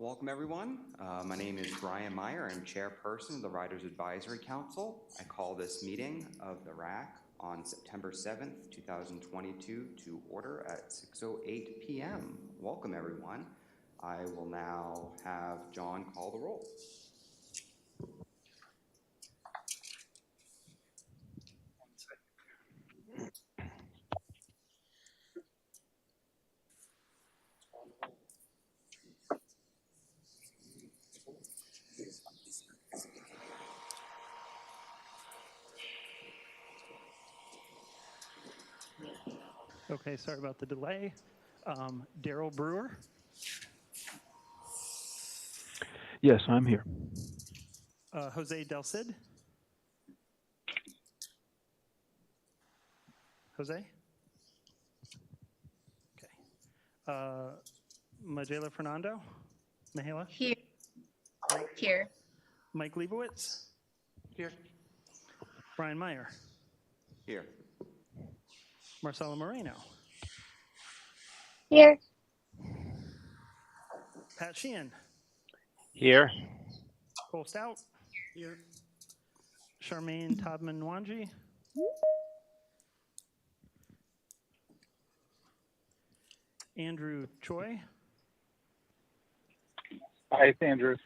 Welcome, everyone. My name is Brian Meyer. I'm chairperson of the Riders Advisory Council. I call this meeting of the RAC on September 7th, 2022 to order at 6:08 p.m. Welcome, everyone. I will now have John call the roll. Okay, sorry about the delay. Daryl Brewer, Yes, I'm here. Jose Del Cid. Jose? Okay. Majela Fernando? Mahela? Here. Here. Mike Leibowitz? Here. Brian Meyer? Here. Marcelo Moreno? Here. Pat Sheehan? Here. Cole Stout? Here. Charmaine Todman Nwanji? Andrew Choi? Hi, it's Andrew.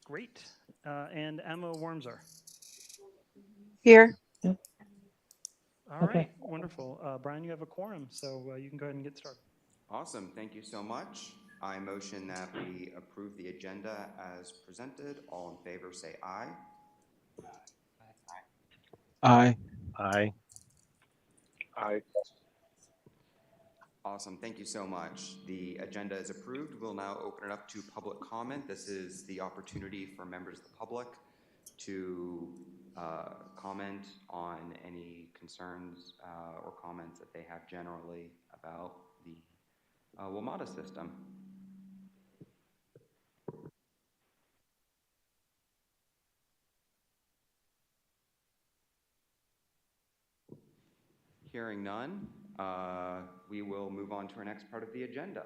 Great. And Emma Wormser? Here. All right, wonderful. Brian, you have a quorum, so you can go ahead and get started. Awesome. Thank you so much. I motion that we approve the agenda as presented. All in favor say aye. Aye. Aye. Aye. Awesome. Thank you so much. The agenda is approved. We'll now open it up to public comment. This is the opportunity for members of the public to comment on any concerns or comments that they have generally about the WMATA system. Hearing none, we will move on to our next part of the agenda,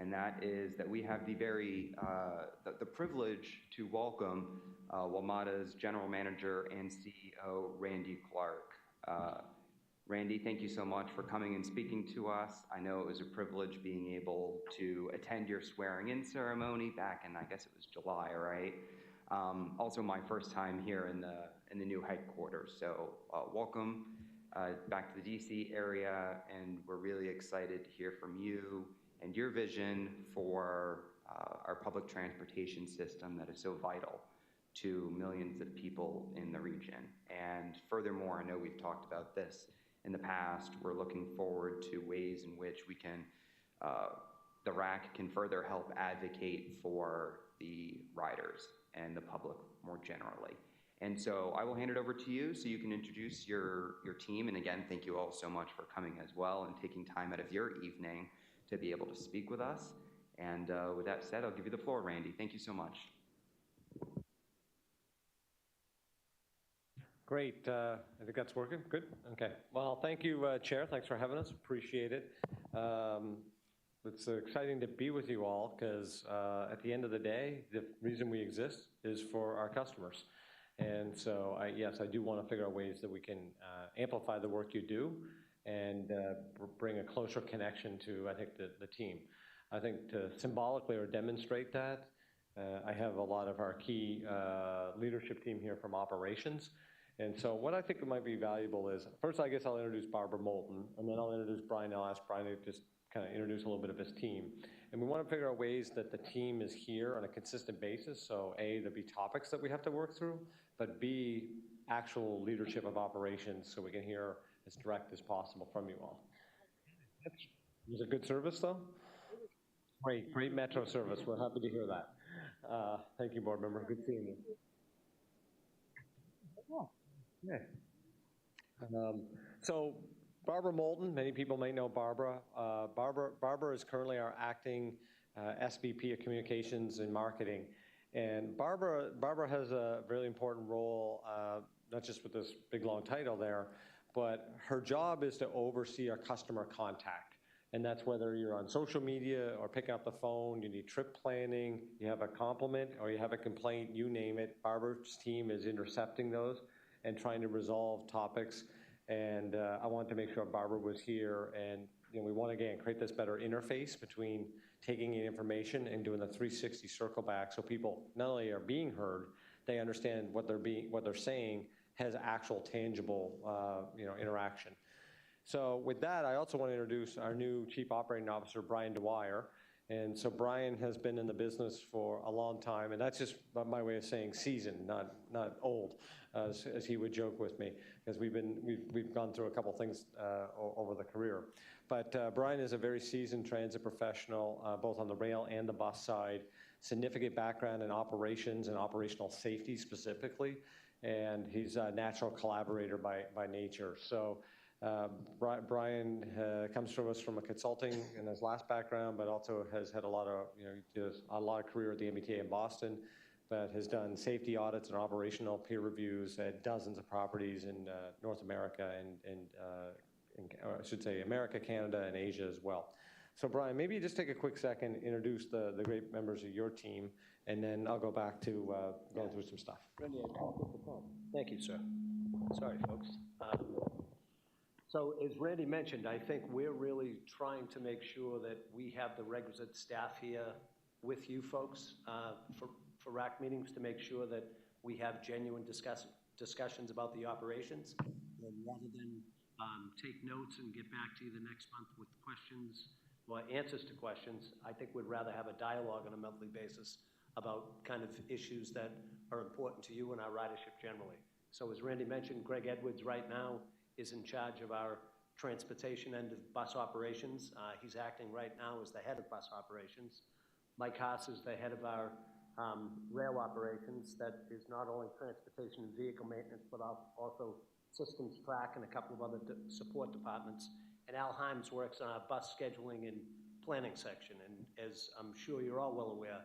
and that is that we have the the privilege to welcome WMATA's General Manager and CEO, Randy Clark. Randy, thank you so much for coming and speaking to us. I know it was a privilege being able to attend your swearing-in ceremony back in, I guess it was July, right? Also my first time here in the new headquarters, so welcome. Back to the DC area, and we're really excited to hear from you and your vision for our public transportation system that is so vital to millions of people in the region. And furthermore, I know we've talked about this in the past, we're looking forward to ways in which we can, the RAC can further help advocate for the riders and the public more generally. And so I will hand it over to you so you can introduce your team. And again, thank you all so much for coming as well and taking time out of your evening to be able to speak with us. And with that said, I'll give you the floor, Randy. Thank you so much. Great. I think that's working. Good. Okay. Well, thank you, Chair. Thanks for having us. Appreciate it. It's exciting to be with you all because at the end of the day, the reason we exist is for our customers. And so, yes, I do want to figure out ways that we can amplify the work you do and bring a closer connection to, I think, the team. I think to symbolically or demonstrate that, I have a lot of our key leadership team here from operations. And so what I think might be valuable is, first, I guess I'll introduce Barbara Moulton, and then I'll introduce Brian. I'll ask Brian to just kind of introduce a little bit of his team. And we want to figure out ways that the team is here on a consistent basis. So A, there'll be topics that we have to work through, but B, actual leadership of operations so we can hear as direct as possible from you all. Was it good service, though? Great Metro service. We're happy to hear that. Thank you, board member. Good seeing you. Okay. So Barbara Moulton, many people may know Barbara. Barbara is currently our acting SVP of Communications and Marketing. And Barbara has a really important role, not just with this big long title there, but her job is to oversee our customer contact. And that's whether you're on social media or picking up the phone, you need trip planning, you have a compliment or you have a complaint, you name it. Barbara's team is intercepting those and trying to resolve topics. And I wanted to make sure Barbara was here. And we want to, again, create this better interface between taking in information and doing the 360 circle back so people not only are being heard, they understand what they're saying has actual tangible interaction. So with that, I also want to introduce our new Chief Operating Officer, Brian Dwyer. And so Brian has been in the business for a long time, and that's just my way of saying seasoned, not old, as he would joke with me, because we've gone through a couple things over the career. But Brian is a very seasoned transit professional, both on the rail and the bus side, significant background in operations and operational safety specifically, and he's a natural collaborator by nature. So Brian comes from us from a consulting in his last background, but also has had a lot of career at the MBTA in Boston, but has done safety audits and operational peer reviews at dozens of properties in North America and I should say America, Canada, and Asia as well. So Brian, maybe you just take a quick second, introduce the great members of your team, and then I'll go back to going through some stuff. Thank you, sir. Sorry, folks. So as Randy mentioned, I think we're really trying to make sure that we have the requisite staff here with you folks for RAC meetings to make sure that we have genuine discussions about the operations. And rather than take notes and get back to you the next month with questions or answers to questions, I think we'd rather have a dialogue on a monthly basis about kind of issues that are important to you and our ridership generally. So as Randy mentioned, Greg Edwards right now is in charge of our transportation end of bus operations. He's acting right now as the head of bus operations. Mike Haas is the head of our rail operations. That is not only transportation and vehicle maintenance, but also systems track and a couple of other support departments. And Al Himes works on our bus scheduling and planning section. And as I'm sure you're all well aware,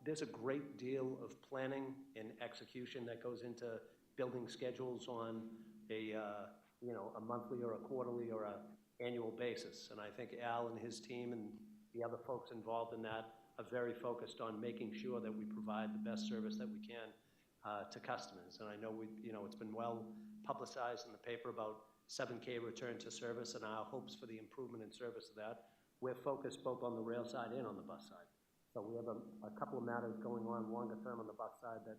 there's a great deal of planning and execution that goes into building schedules on a monthly or a quarterly or an annual basis. And I think Al and his team and the other folks involved in that are very focused on making sure that we provide the best service that we can to customers. And I know it's been well publicized in the paper about 7K return to service and our hopes for the improvement in service of that. We're focused both on the rail side and on the bus side. So we have a couple of matters going on longer term on the bus side that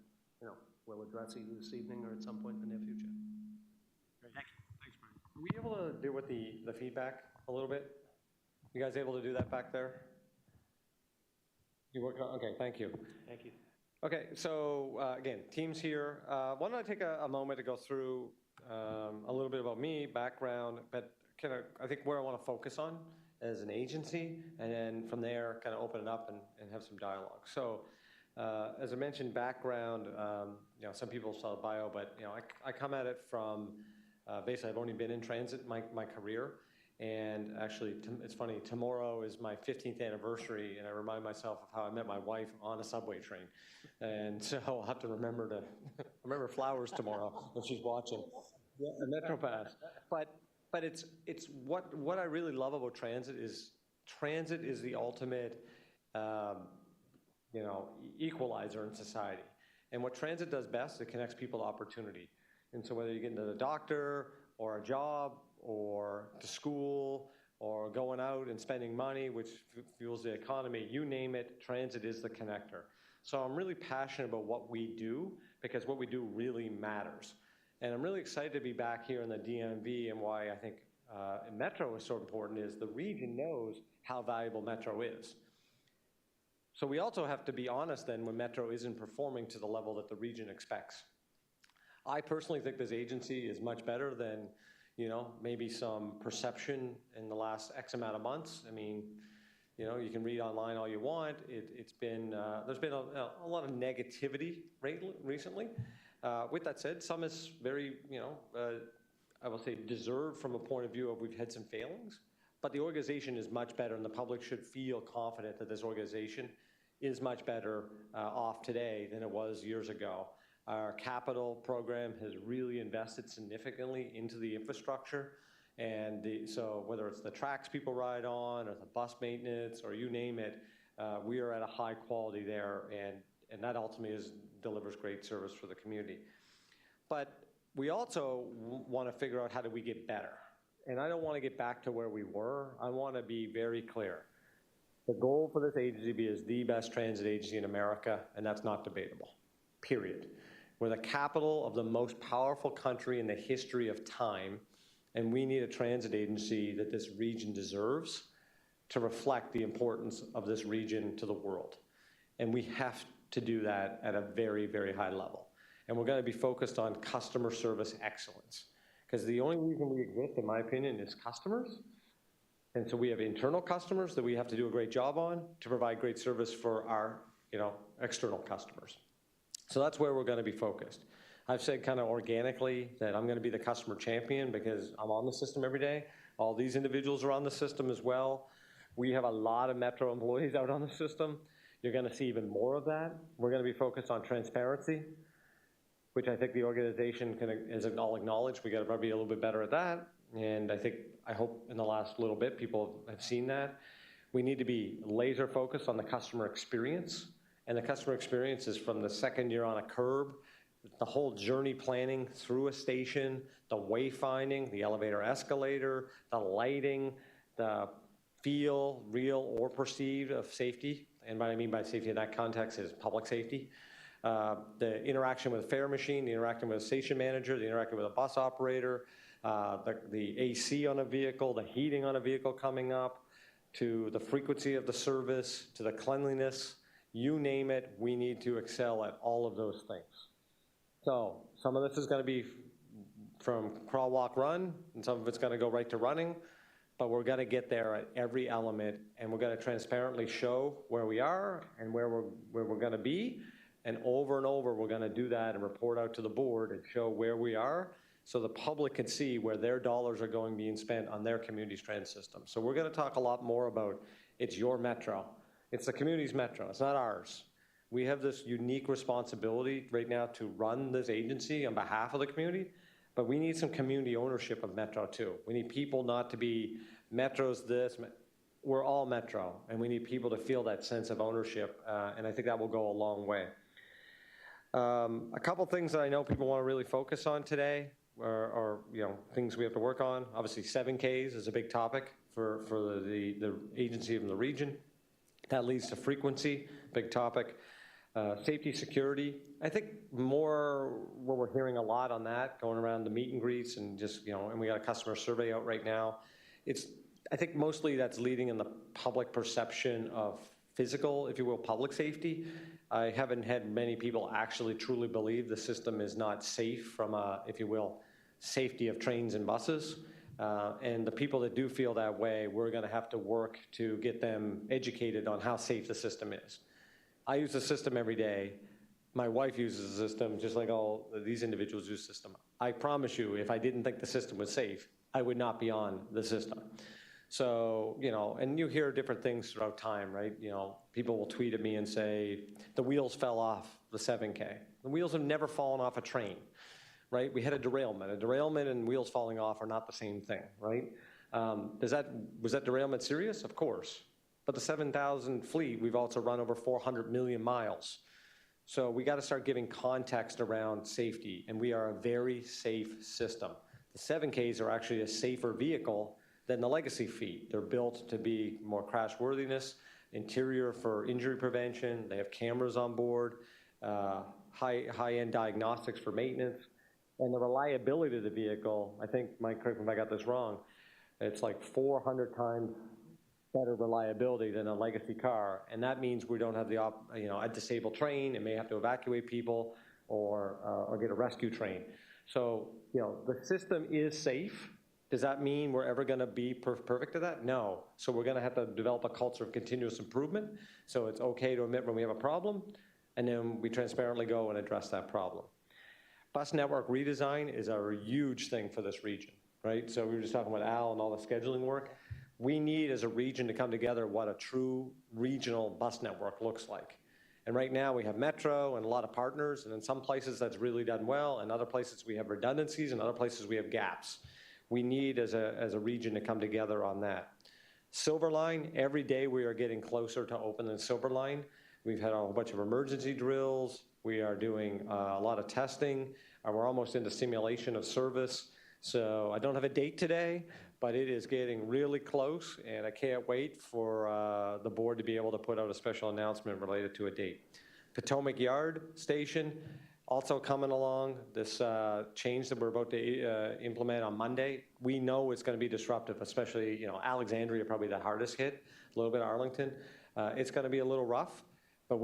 we'll address either this evening or at some point in the near future. Thanks, Brian. Are we able to deal with the feedback a little bit? You guys able to do that back there? You work on, okay, thank you. Thank you. Okay, so again, teams here. Why don't I take a moment to go through a little bit about me, background, but kind of I think where I want to focus on as an agency, and then from there kind of open it up and have some dialogue. So as I mentioned, background, some people saw the bio, but I come at it from basically I've only been in transit my career. And actually, it's funny, tomorrow is my 15th anniversary, and I remind myself of how I met my wife on a subway train. And so I'll have to remember flowers tomorrow if she's watching. Yeah, a Metro Pass. But it's what I really love about transit is the ultimate equalizer in society. And what transit does best, it connects people to opportunity. And so whether you get into the doctor or a job or to school or going out and spending money, which fuels the economy, you name it, transit is the connector. So I'm really passionate about what we do because what we do really matters. And I'm really excited to be back here in the DMV, and why I think Metro is so important is the region knows how valuable Metro is. So we also have to be honest then when Metro isn't performing to the level that the region expects. I personally think this agency is much better than maybe some perception in the last X amount of months. I mean, you can read online all you want. It's been, there's been a lot of negativity recently. With that said, some is very, I will say deserved from a point of view of we've had some failings, but the organization is much better, and the public should feel confident that this organization is much better off today than it was years ago. Our capital program has really invested significantly into the infrastructure, And so whether it's the tracks people ride on, or the bus maintenance, or you name it, we are at a high quality there, and that ultimately delivers great service for the community. But we also want to figure out how do we get better. And I don't want to get back to where we were. I want to be very clear. The goal for this agency is the best transit agency in America, and that's not debatable, period. We're the capital of the most powerful country in the history of time, and we need a transit agency that this region deserves to reflect the importance of this region to the world. And we have to do that at a very, very high level. And we're going to be focused on customer service excellence, because the only reason we exist, in my opinion, is customers. And so we have internal customers that we have to do a great job on to provide great service for our, external customers. So that's where we're going to be focused. I've said kind of organically that I'm going to be the customer champion because I'm on the system every day. All these individuals are on the system as well. We have a lot of Metro employees out on the system. You're going to see even more of that. We're going to be focused on transparency, which I think the organization has all acknowledged. We got to be a little bit better at that. And I hope in the last little bit, people have seen that. We need to be laser focused on the customer experience. And the customer experience is from the second you're on a curb, the whole journey planning through a station, the wayfinding, the elevator escalator, the lighting, the feel, real or perceived of safety. And what I mean by safety in that context is public safety. The interaction with a fare machine, the interaction with a station manager, the interaction with a bus operator, the AC on a vehicle, the heating on a vehicle coming up, to the frequency of the service, to the cleanliness, you name it, we need to excel at all of those things. So some of this is going to be from crawl, walk, run, and some of it's going to go right to running, but we're going to get there at every element, and we're going to transparently show where we are and where we're going to be, and over, we're going to do that and report out to the board and show where we are so the public can see where their dollars are being spent on their community's transit system. So we're going to talk a lot more about it's your Metro. It's the community's Metro. It's not ours. We have this unique responsibility right now to run this agency on behalf of the community, but we need some community ownership of Metro too. We need people not to be Metro's this. We're all Metro, and we need people to feel that sense of ownership, and I think that will go a long way. A couple things that I know people want to really focus on today are things we have to work on. Obviously, 7Ks is a big topic for the agency in the region. That leads to frequency, big topic. Safety, security. I think more what we're hearing a lot on that, going around the meet and greets and just, and we got a customer survey out right now. I think mostly that's leading in the public perception of physical, if you will, public safety. I haven't had many people actually truly believe the system is not safe from a, if you will, safety of trains and buses. And the people that do feel that way, we're going to have to work to get them educated on how safe the system is. I use the system every day. My wife uses the system just like all these individuals use the system. I promise you, if I didn't think the system was safe, I would not be on the system. So, and you hear different things throughout time, right? People will tweet at me and say, the wheels fell off the 7K. The wheels have never fallen off a train, right? We had a derailment. A derailment and wheels falling off are not the same thing, right? Was that derailment serious? Of course. But the 7,000 fleet, we've also run over 400 million miles. So we got to start giving context around safety, and we are a very safe system. The 7Ks are actually a safer vehicle than the legacy fleet. They're built to be more crashworthiness, interior for injury prevention. They have cameras on board, high-end diagnostics for maintenance, and the reliability of the vehicle, I think, Mike, correct me if I got this wrong, it's like 400 times better reliability than a legacy car, and that means we don't have a disabled train and may have to evacuate people or get a rescue train. So, the system is safe. Does that mean we're ever going to be perfect at that? No. So we're going to have to develop a culture of continuous improvement. So it's okay to admit when we have a problem, and then we transparently go and address that problem. Bus network redesign is a huge thing for this region, right? So we were just talking about Al and all the scheduling work. We need, as a region, to come together what a true regional bus network looks like. And right now we have Metro and a lot of partners, and in some places that's really done well, and other places we have redundancies, and other places we have gaps. we need as a region to come together on that. Silverline, every day we are getting closer to opening Silverline. We've had a whole bunch of emergency drills. We are doing a lot of testing. We're almost into simulation of service. So I don't have a date today, but it is getting really close, and I can't wait for the board to be able to put out a special announcement related to a date. Potomac Yard Station, also coming along. This change that we're about to implement on Monday, we know it's going to be disruptive, especially, Alexandria, probably the hardest hit, a little bit of Arlington. It's going to be a little rough, but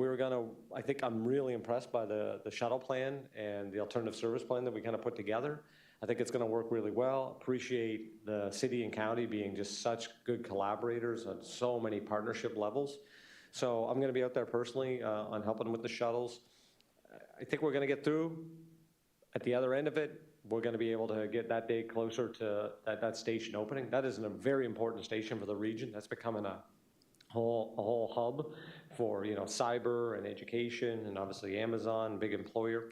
I think I'm really impressed by the shuttle plan and the alternative service plan that we kind of put together. I think it's going to work really well. Appreciate the city and county being just such good collaborators on so many partnership levels. So I'm going to be out there personally on helping with the shuttles. I think we're going to get through. At the other end of it, we're going to be able to get that day closer to that station opening. That is a very important station for the region. That's becoming a whole hub for cyber and education, and obviously Amazon, big employer.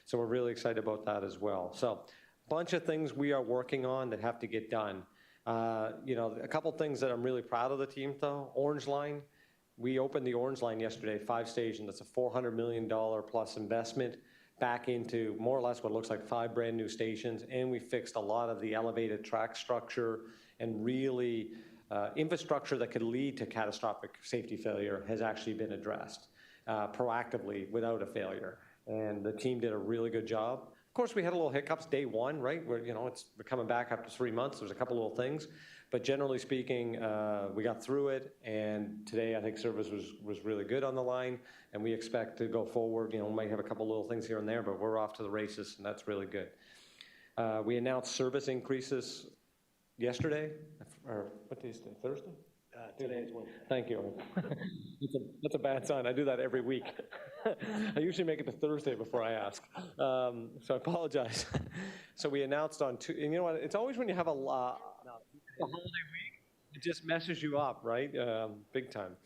So we're really excited about that as well. So bunch of things we are working on that have to get done. A couple things that I'm really proud of the team though. Orange Line, we opened the Orange Line yesterday, 5 stations. That's a $400 million plus investment back into more or less what looks like 5 brand new stations. And we fixed a lot of the elevated track structure, and really infrastructure that could lead to catastrophic safety failure has actually been addressed proactively without a failure. And the team did a really good job. Of course, we had a little hiccups day one, right? Where, we're coming back after 3 months. There's a couple little things. But generally speaking, we got through it. And today, I think service was really good on the line. And we expect to go forward. We might have a couple little things here and there, but we're off to the races, and that's really good. We announced service increases yesterday, or what day is today? Thursday? Today is Wednesday. Thank you. That's a bad sign. I do that every week. I usually make it to Thursday before I ask. So I apologize. So we announced on Tuesday, and you know what? It's always when you have a holiday week, it just messes you up, right? Big time.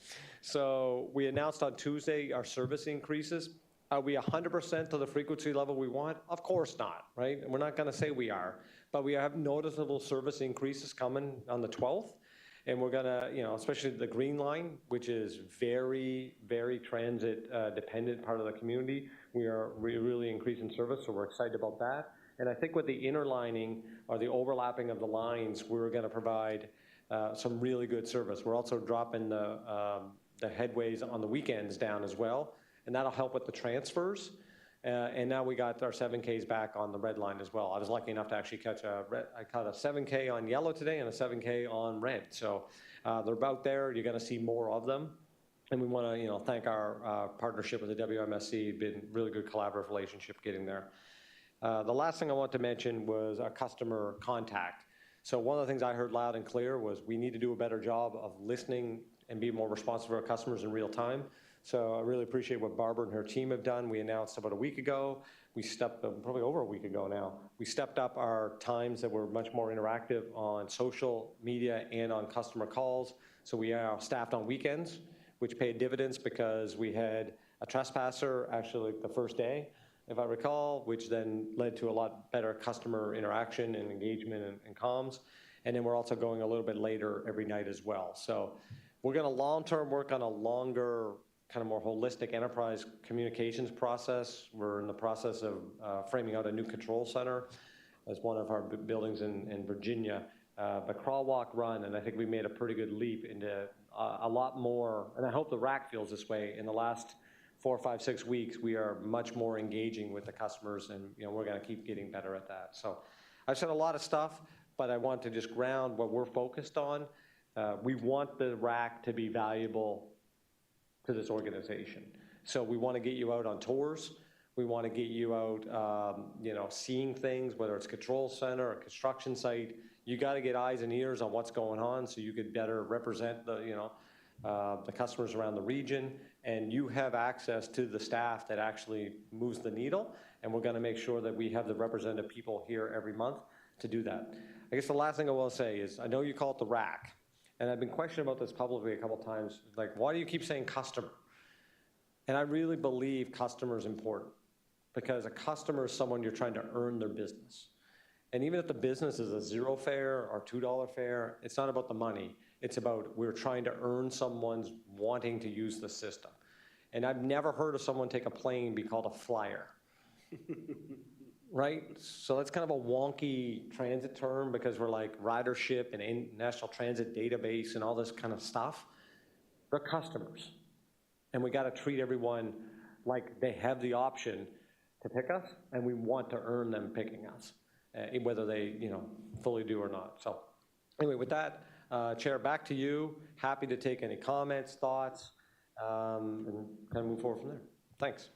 So we announced on Tuesday our service increases. Are we 100% to the frequency level we want? Of course not, right? We're not going to say we are, but we have noticeable service increases coming on the 12th. And we're going to, especially the Green Line, which is very, very transit dependent part of the community, we are really increasing service, so we're excited about that. And I think with the interlining or the overlapping of the lines, we're going to provide some really good service. We're also dropping the headways on the weekends down as well, and that'll help with the transfers. And now we got our 7Ks back on the red line as well. I was lucky enough to actually I caught a 7K on yellow today and a 7K on red. So they're about there. You're going to see more of them. And we want to, thank our partnership with the WMSC. Been really good collaborative relationship getting there. The last thing I want to mention was our customer contact. So one of the things I heard loud and clear was we need to do a better job of listening and be more responsive to our customers in real time. So I really appreciate what Barbara and her team have done. We announced about a week ago, probably over a week ago now, we stepped up our times that were much more interactive on social media and on customer calls. So we are staffed on weekends, which paid dividends because we had a trespasser actually the first day, if I recall, which then led to a lot better customer interaction and engagement and comms. And then we're also going a little bit later every night as well. So we're going to long-term work on a longer, kind of more holistic enterprise communications process. We're in the process of framing out a new control center as one of our buildings in Virginia. But crawl, walk, run, and I think we made a pretty good leap into a lot more, and I hope the RAC feels this way. In the last 4, 5, 6 weeks, we are much more engaging with the customers, and we're going to keep getting better at that. So I've said a lot of stuff, but I want to just ground what we're focused on. We want the RAC to be valuable to this organization. So we want to get you out on tours. We want to get you out, seeing things, whether it's control center or construction site. You got to get eyes and ears on what's going on so you could better represent the customers around the region. And you have access to the staff that actually moves the needle. And we're going to make sure that we have the representative people here every month to do that. I guess the last thing I will say is, I know you call it the RAC. And I've been questioned about this publicly a couple of times, like, why do you keep saying customer? And I really believe customer is important, because a customer is someone you're trying to earn their business. And even if the business is a $0 fare or $2 fare, it's not about the money. It's about we're trying to earn someone's wanting to use the system. And I've never heard of someone take a plane be called a flyer. Right? So that's kind of a wonky transit term because we're like ridership and National Transit Database and all this kind of stuff. They're customers. And we got to treat everyone like they have the option to pick us, and we want to earn them picking us, whether they, fully do or not. So anyway, with that, Chair, back to you. Happy to take any comments, thoughts, and kind of move forward from there. Thanks.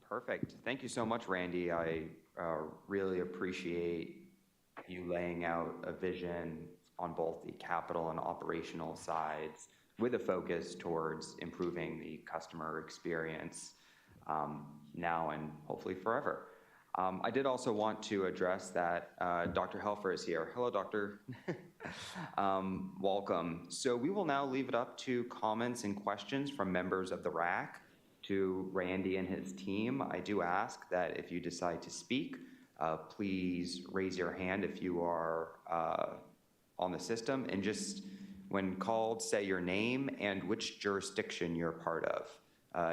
Perfect. Thank you so much, Randy. I really appreciate you laying out a vision on both the capital and operational sides with a focus towards improving the customer experience now and hopefully forever. I did also want to address that Dr. Helfer is here. Hello, Doctor. Welcome. So we will now leave it up to comments and questions from members of the RAC to Randy and his team. I do ask that if you decide to speak, please raise your hand if you are on the system, and just when called, say your name and which jurisdiction you're part of.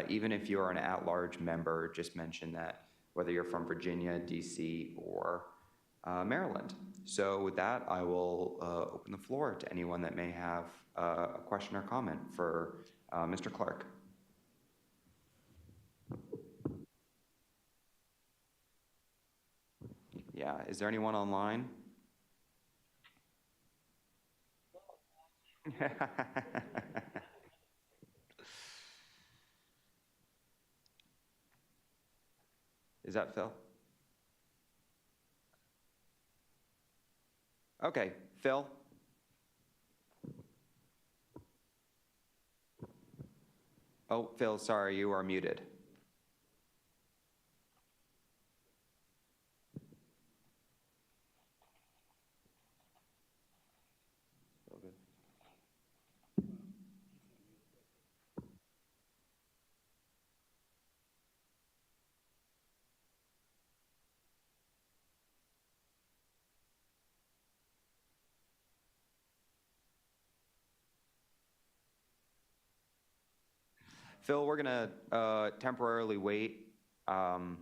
Even if you're an at-large member, just mention that, whether you're from Virginia, DC, or Maryland. So with that, I will open the floor to anyone that may have a question or comment for Mr. Clark. Yeah, is there anyone online? Is that Phil? Okay, Phil? Oh, Phil, sorry, you are muted. Phil, we're going to temporarily wait. 1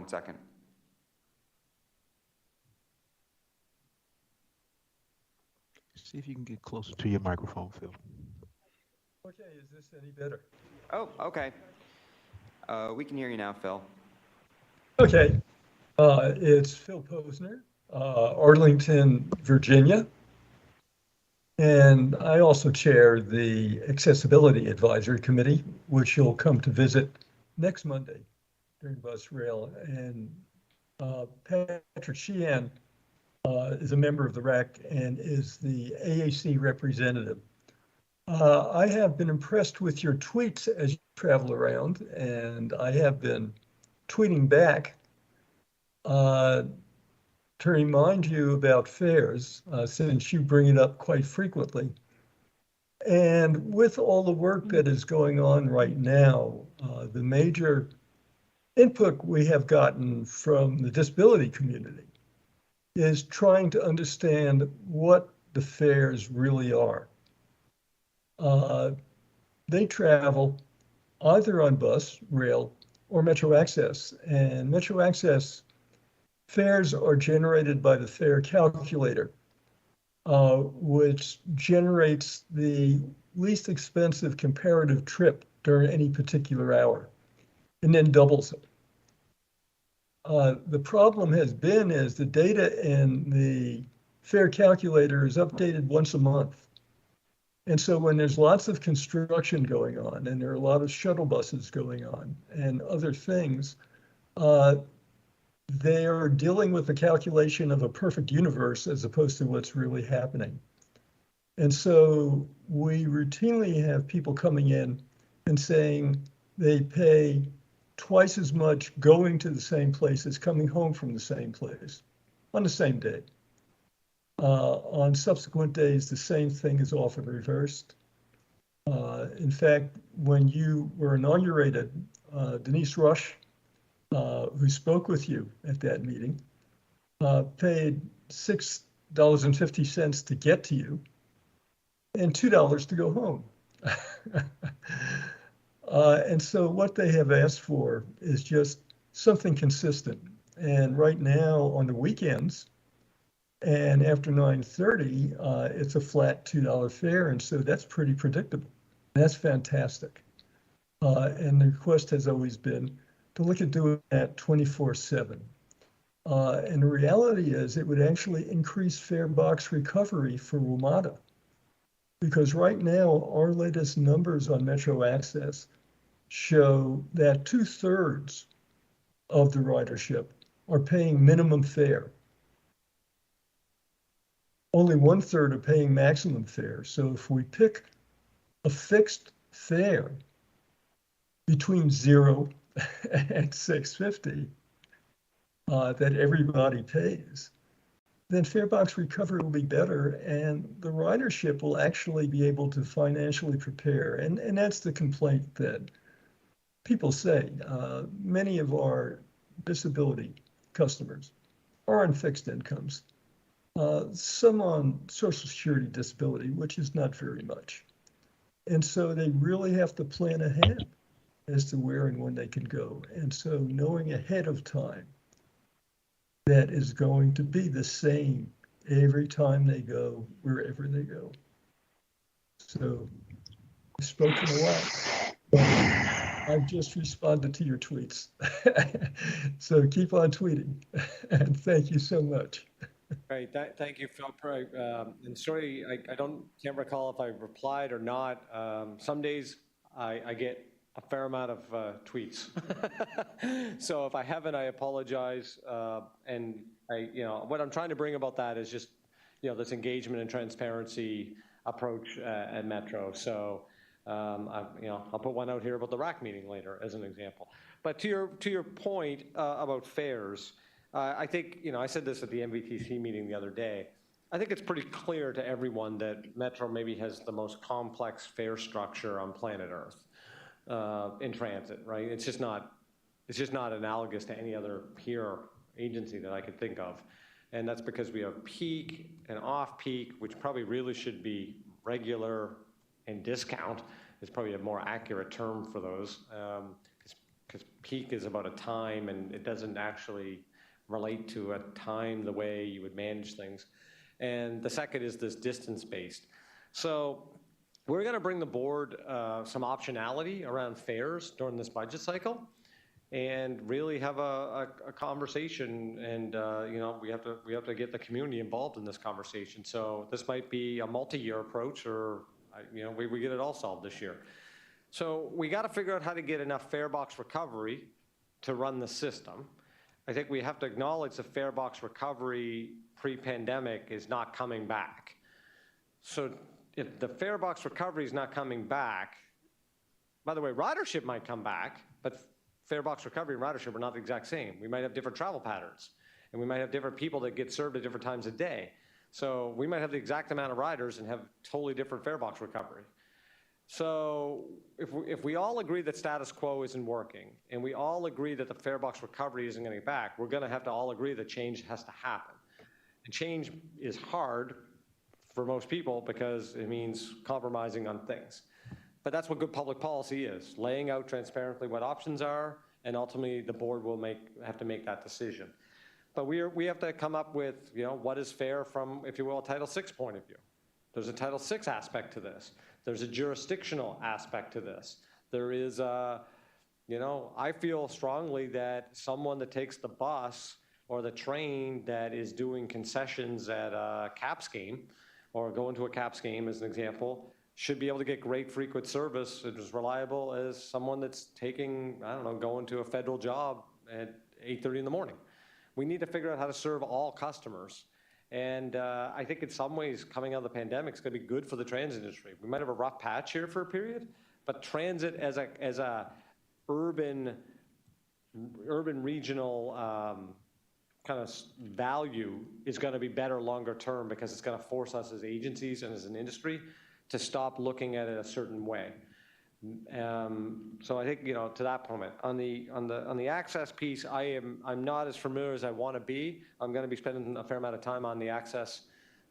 second. See if you can get closer to your microphone, Phil. Okay, is this any better? Oh, okay. We can hear you now, Phil. Okay, it's Phil Posner, Arlington, Virginia. And I also chair the Accessibility Advisory Committee, which you'll come to visit next Monday during Bus Rail. And Patrick Sheehan is a member of the RAC and is the AAC representative. I have been impressed with your tweets as you travel around, and I have been tweeting back to remind you about fares, since you bring it up quite frequently. And with all the work that is going on right now, the major input we have gotten from the disability community is trying to understand what the fares really are. They travel either on bus, rail, or Metro Access. And Metro Access fares are generated by the fare calculator, which generates the least expensive comparative trip during any particular hour, and then doubles it. The problem has been is the data in the fare calculator is updated once a month. And so when there's lots of construction going on, and there are a lot of shuttle buses going on and other things, they are dealing with the calculation of a perfect universe as opposed to what's really happening. And so we routinely have people coming in and saying they pay twice as much going to the same place as coming home from the same place on the same day. On subsequent days, the same thing is often reversed. In fact, when you were inaugurated, Denise Rush who spoke with you at that meeting, paid $6.50 to get to you and $2 to go home. And so what they have asked for is just something consistent. And right now on the weekends and after 9:30, it's a flat $2 fare. And so that's pretty predictable. That's fantastic. And the request has always been to look at doing that 24/7. And the reality is it would actually increase fare box recovery for WMATA. Because right now, our latest numbers on Metro Access show that 2/3 of the ridership are paying minimum fare. Only 1/3 are paying maximum fare. So if we pick a fixed fare between 0 and $6.50 that everybody pays, then fare box recovery will be better and the ridership will actually be able to financially prepare. And that's the complaint that people say. Many of our disability customers are on fixed incomes, some on Social Security disability, which is not very much. And so they really have to plan ahead as to where and when they can go. And so knowing ahead of time that is going to be the same every time they go, wherever they go. So I've spoken a lot, but I've just responded to your tweets. So keep on tweeting, and thank you so much. Great, thank you, Phil. And sorry, can't recall if I replied or not. Some days I get a fair amount of tweets. So if I haven't, I apologize. And what I'm trying to bring about that is just, this engagement and transparency approach at Metro. So, I'll put one out here about the RAC meeting later as an example. But to your point about fares, I think, I said this at the MVTC meeting the other day. I think it's pretty clear to everyone that Metro maybe has the most complex fare structure on planet Earth. In transit, right? It's just not analogous to any other peer agency that I could think of. And that's because we have peak and off-peak, which probably really should be regular and discount is probably a more accurate term for those. Because peak is about a time and it doesn't actually relate to a time the way you would manage things. And the second is this distance-based. So we're going to bring the board some optionality around fares during this budget cycle and really have a conversation. And, we have to get the community involved in this conversation. So this might be a multi-year approach or, we get it all solved this year. So we got to figure out how to get enough fare box recovery to run the system. I think we have to acknowledge the fare box recovery pre-pandemic is not coming back. So if the fare box recovery is not coming back, by the way, ridership might come back, but fare box recovery and ridership are not the exact same. We might have different travel patterns, and we might have different people that get served at different times of day. So we might have the exact amount of riders and have totally different fare box recovery. So if we all agree that status quo isn't working, and we all agree that the fare box recovery isn't going to get back, we're going to have to all agree that change has to happen. And change is hard for most people because it means compromising on things. But that's what good public policy is, laying out transparently what options are, and ultimately the board will have to make that decision. But we have to come up with, what is fair from, if you will, a Title VI point of view. There's a Title VI aspect to this. There's a jurisdictional aspect to this. There is I feel strongly that someone that takes the bus or the train that is doing concessions at a Caps game or going to a Caps game as an example, should be able to get great frequent service as reliable as someone that's taking, going to a federal job at 8:30 in the morning. We need to figure out how to serve all customers. And I think in some ways, coming out of the pandemic is going to be good for the transit industry. We might have a rough patch here for a period, but transit as a urban regional kind of value is going to be better longer term because it's going to force us as agencies and as an industry to stop looking at it a certain way. So I think, to that point, on the access piece, I'm not as familiar as I want to be. I'm going to be spending a fair amount of time on the access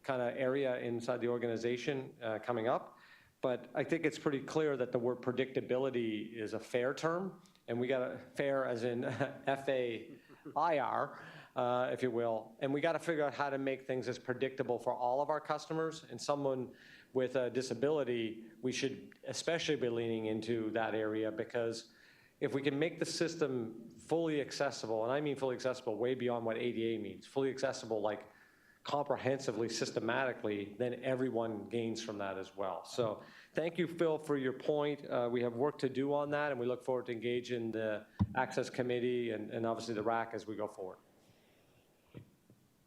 kind of area inside the organization coming up. But I think it's pretty clear that the word predictability is a fair term, and we got a fair as in F-A-I-R, if you will. And we got to figure out how to make things as predictable for all of our customers. And someone with a disability, we should especially be leaning into that area, because if we can make the system fully accessible, and I mean fully accessible way beyond what ADA means, fully accessible like comprehensively, systematically, then everyone gains from that as well. So thank you, Phil, for your point. We have work to do on that, and we look forward to engaging the Access Committee and obviously the RAC as we go forward.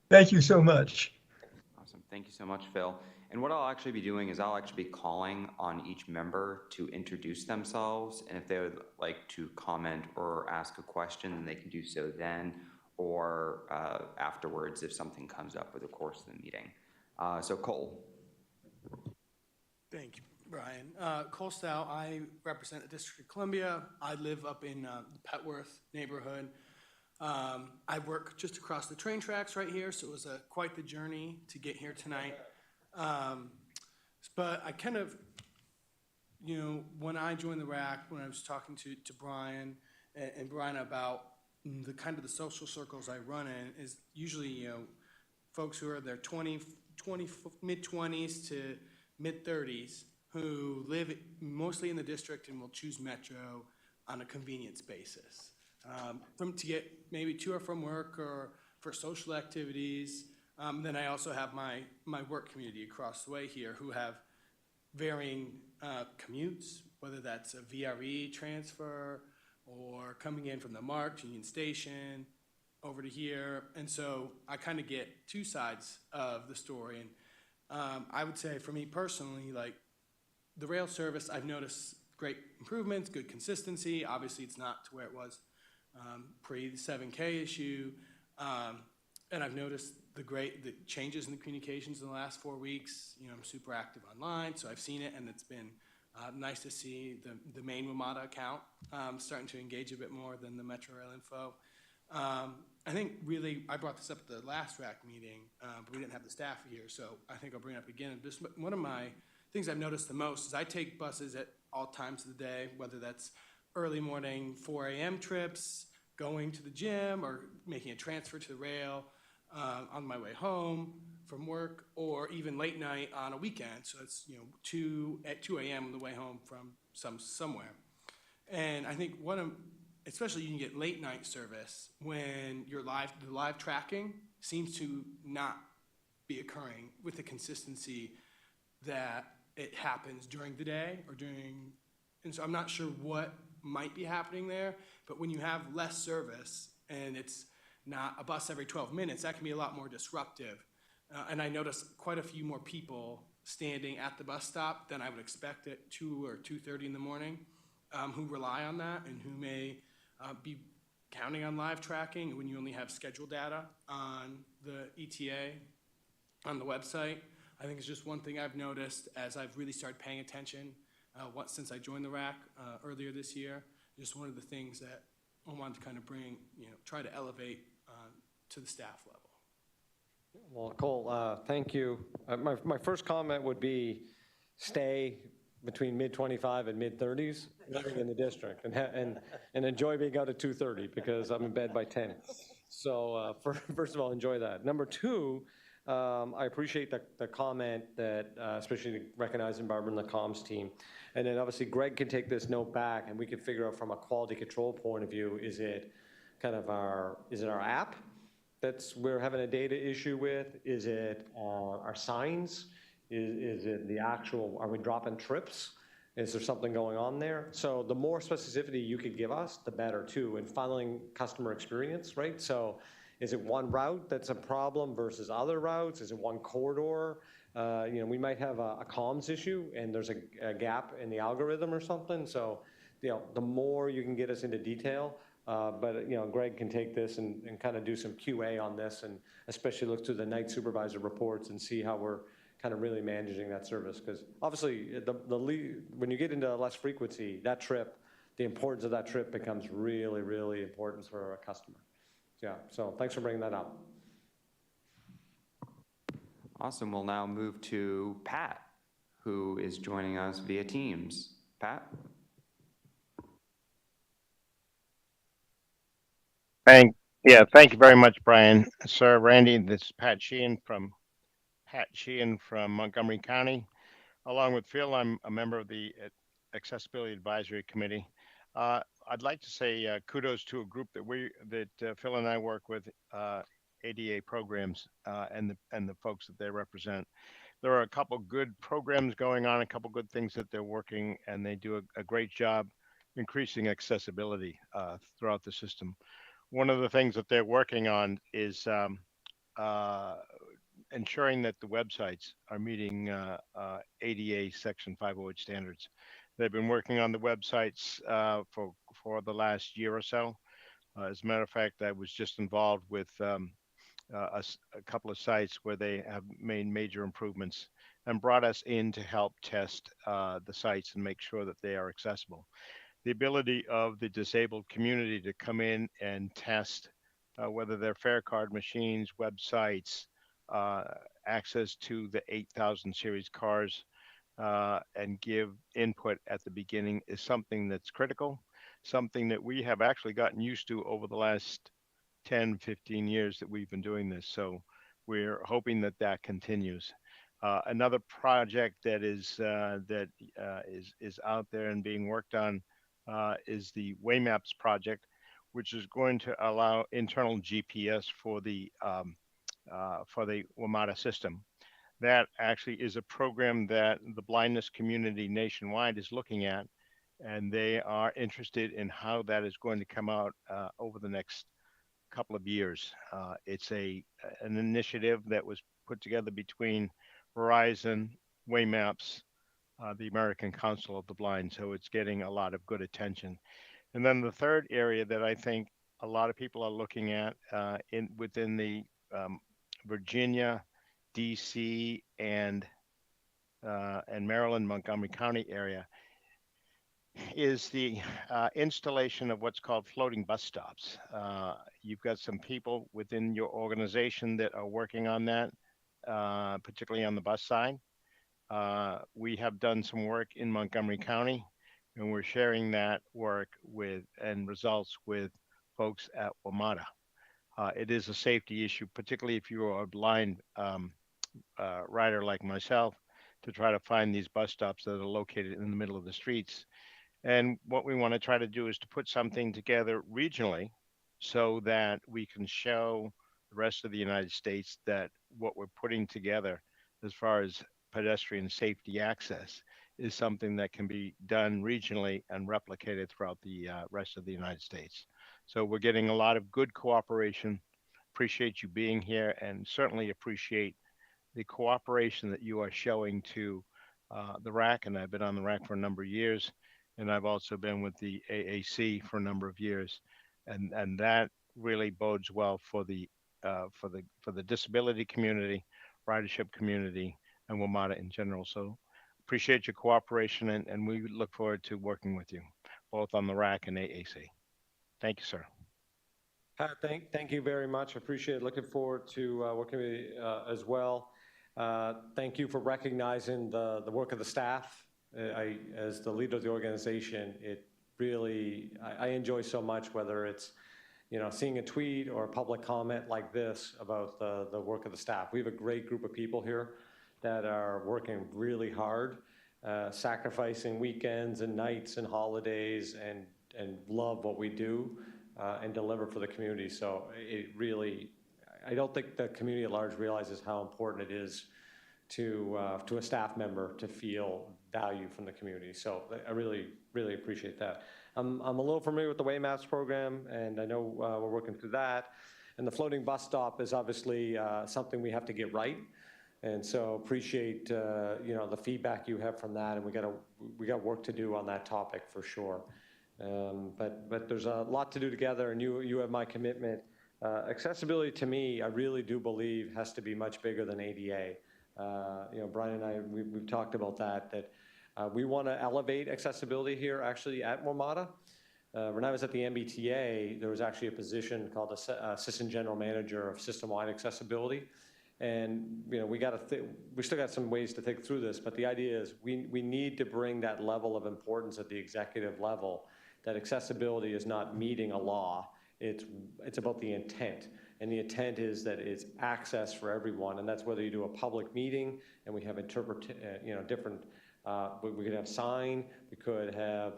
Thank you so much. Awesome. Thank you so much, Phil. And what I'll actually be doing is I'll actually be calling on each member to introduce themselves, and if they would like to comment or ask a question, then they can do so then, or afterwards if something comes up over the course of the meeting. So Cole. Thank you, Brian. Cole Stout, I represent the District of Columbia. I live up in the Petworth neighborhood. I work just across the train tracks right here, so it was quite the journey to get here tonight. But I kind of, when I joined the RAC, when I was talking to Brian and Brian about the kind of the social circles I run in, is usually, folks who are their mid-20s to mid-30s who live mostly in the district and will choose Metro on a convenience basis. To get maybe to or from work or for social activities. Then I also have my work community across the way here who have varying commutes, whether that's a VRE transfer or coming in from the March, Union Station, over to here. And so I kind of get two sides of the story. And I would say for me personally, like the rail service, I've noticed great improvements, good consistency. Obviously it's not to where it was pre the 7K issue. And I've noticed the changes in the communications in the last 4 weeks. I'm super active online, so I've seen it, and it's been nice to see the main WMATA account starting to engage a bit more than the Metro Rail Info. I think really, I brought this up at the last RAC meeting, but we didn't have the staff here, so I think I'll bring it up again. One of my things I've noticed the most is I take buses at all times of the day, whether that's early morning 4 a.m. trips, going to the gym, or making a transfer to the rail on my way home from work, or even late night on a weekend. So it's 2 a.m. on the way home from somewhere. And I think especially you can get late night service when the live tracking seems to not be occurring with the consistency that it happens during the day and so I'm not sure what might be happening there, but when you have less service and it's not a bus every 12 minutes, that can be a lot more disruptive. And I noticed quite a few more people standing at the bus stop than I would expect at 2 or 2:30 in the morning, who rely on that and who may be counting on live tracking when you only have scheduled data on the ETA on the website. I think it's just one thing I've noticed as I've really started paying attention since I joined the RAC earlier this year. Just one of the things that I wanted to kind of bring, try to elevate to the staff level. Well, Cole, thank you. My first comment would be stay between mid-25 and mid-30s living in the district and enjoy being out at 2:30 because I'm in bed by 10. So first of all, enjoy that. Number two, I appreciate the comment that, especially recognizing Barbara and the comms team. And then obviously Greg can take this note back and we can figure out from a quality control point of view, is it our app that's we're having a data issue with? Is it our signs? Is it the actual, are we dropping trips? Is there something going on there? So the more specificity you could give us, the better too, in funneling customer experience, right? So is it one route that's a problem versus other routes? Is it one corridor? We might have a comms issue and there's a gap in the algorithm or something. So, the more you can get us into detail, but Greg can take this and kind of do some QA on this and especially look through the night supervisor reports and see how we're kind of really managing that service. Because obviously, when you get into less frequency, that trip, the importance of that trip becomes really, really important for a customer. Yeah, so thanks for bringing that up. Awesome. We'll now move to Pat, who is joining us via Teams. Pat? Thank you very much, Brian. Sir, Randy, this is Pat Sheehan from Montgomery County. Along with Phil, I'm a member of the Accessibility Advisory Committee. I'd like to say kudos to a group that Phil and I work with, ADA programs, and the folks that they represent. There are a couple good programs going on, a couple good things that they're working, and they do a great job increasing accessibility throughout the system. One of the things that they're working on is ensuring that the websites are meeting ADA Section 508 standards. They've been working on the websites for the last year or so. As a matter of fact, I was just involved with a couple of sites where they have made major improvements and brought us in to help test the sites and make sure that they are accessible. The ability of the disabled community to come in and test whether they're fare card machines, websites, access to the 8000 series cars, and give input at the beginning is something that's critical, something that we have actually gotten used to over the last 10, 15 years that we've been doing this. So we're hoping that that continues. Another project that is out there and being worked on is the Waymaps project, which is going to allow internal GPS for the WMATA system. That actually is a program that the blindness community nationwide is looking at, and they are interested in how that is going to come out over the next couple of years. It's an initiative that was put together between Verizon, Waymaps, the American Council of the Blind, so it's getting a lot of good attention. And then the third area that I think a lot of people are looking at within the Virginia, DC, and Maryland, Montgomery County area is the installation of what's called floating bus stops. You've got some people within your organization that are working on that, particularly on the bus side. We have done some work in Montgomery County, and we're sharing that work and results with folks at WMATA. It is a safety issue, particularly if you are a blind rider like myself, to try to find these bus stops that are located in the middle of the streets. And what we want to try to do is to put something together regionally so that we can show the rest of the United States that what we're putting together as far as pedestrian safety access is something that can be done regionally and replicated throughout the rest of the United States. So we're getting a lot of good cooperation. Appreciate you being here, and certainly appreciate the cooperation that you are showing to the RAC. And I've been on the RAC for a number of years, and I've also been with the AAC for a number of years, and that really bodes well for the disability community, ridership community, and WMATA in general. So appreciate your cooperation, and we look forward to working with you, both on the RAC and AAC. Thank you, sir. Pat, thank you very much. I appreciate it. Looking forward to working with you as well. Thank you for recognizing the work of the staff. As the leader of the organization, it really, I enjoy so much, whether it's seeing a tweet or a public comment like this about the work of the staff. We have a great group of people here that are working really hard, sacrificing weekends and nights and holidays, and love what we do and deliver for the community. So it really, I don't think the community at large realizes how important it is to a staff member to feel value from the community. So I really, really appreciate that. I'm a little familiar with the Waymaps program, and I know we're working through that. And the floating bus stop is obviously something we have to get right. And so appreciate the feedback you have from that, and we got work to do on that topic for sure. But there's a lot to do together, and you have my commitment. Accessibility to me, I really do believe, has to be much bigger than ADA. Brian and I, we've talked about that we want to elevate accessibility here actually at WMATA. When I was at the MBTA, there was actually a position called Assistant General Manager of System-Wide Accessibility. And we still got some ways to think through this, but the idea is we need to bring that level of importance at the executive level, that accessibility is not meeting a law, it's about the intent. And the intent is that it's access for everyone, and that's whether you do a public meeting and we have different, we could have sign, we could have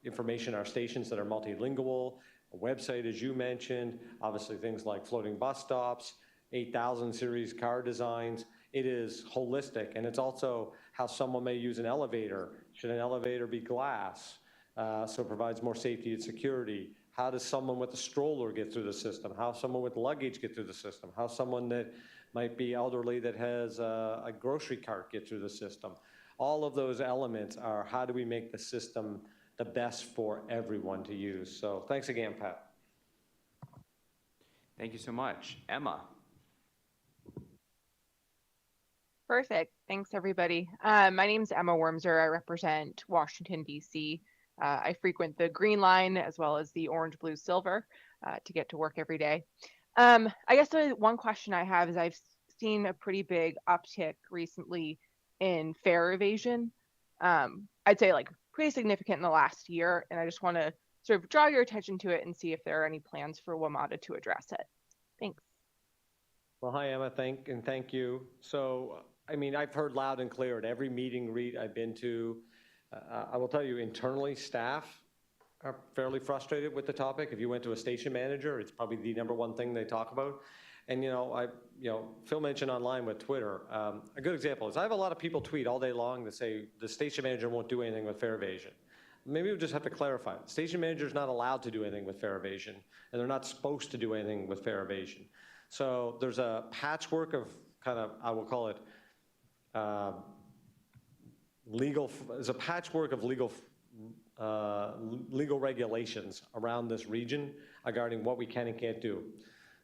information on our stations that are multilingual, a website as you mentioned, obviously things like floating bus stops, 8000 series car designs. It is holistic, and it's also how someone may use an elevator. Should an elevator be glass? So it provides more safety and security. How does someone with a stroller get through the system? How someone with luggage get through the system? How someone that might be elderly that has a grocery cart get through the system? All of those elements are how do we make the system the best for everyone to use. So thanks again, Pat. Thank you so much. Emma. Perfect. Thanks, everybody. My name's Emma Wormser. I represent Washington, D.C. I frequent the Green Line as well as the Orange, Blue, Silver to get to work every day. I guess the one question I have is I've seen a pretty big uptick recently in fare evasion. I'd say like pretty significant in the last year, and I just want to sort of draw your attention to it and see if there are any plans for WMATA to address it. Thanks. Well, hi, Emma. Thank you. So, I mean, I've heard loud and clear at every meeting I've been to. I will tell you, internally, staff are fairly frustrated with the topic. If you went to a station manager, it's probably the #1 thing they talk about. And Phil mentioned online with Twitter. A good example is I have a lot of people tweet all day long that say the station manager won't do anything with fare evasion. Maybe we just have to clarify. The station manager is not allowed to do anything with fare evasion, and they're not supposed to do anything with fare evasion. So there's a patchwork of kind of, I will call it, there's a patchwork of legal regulations around this region regarding what we can and can't do.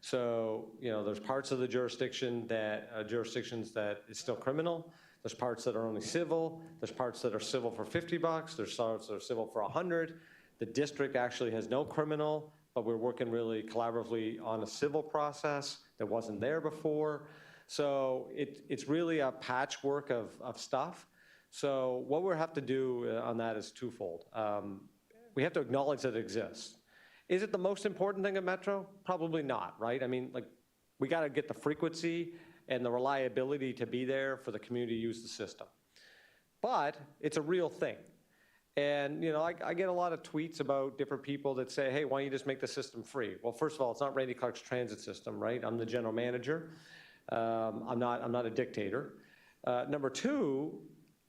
So, there's parts of the jurisdictions that is still criminal. There's parts that are only civil. There's parts that are civil for $50. There's parts that are civil for $100. The district actually has no criminal, but we're working really collaboratively on a civil process that wasn't there before. So it's really a patchwork of stuff. So what we have to do on that is twofold. We have to acknowledge that it exists. Is it the most important thing at Metro? Probably not, right? I mean, we got to get the frequency and the reliability to be there for the community to use the system. But it's a real thing. And, I get a lot of tweets about different people that say, hey, why don't you just make the system free? Well, first of all, it's not Randy Clark's transit system, right? I'm the general manager. I'm not a dictator. Number two,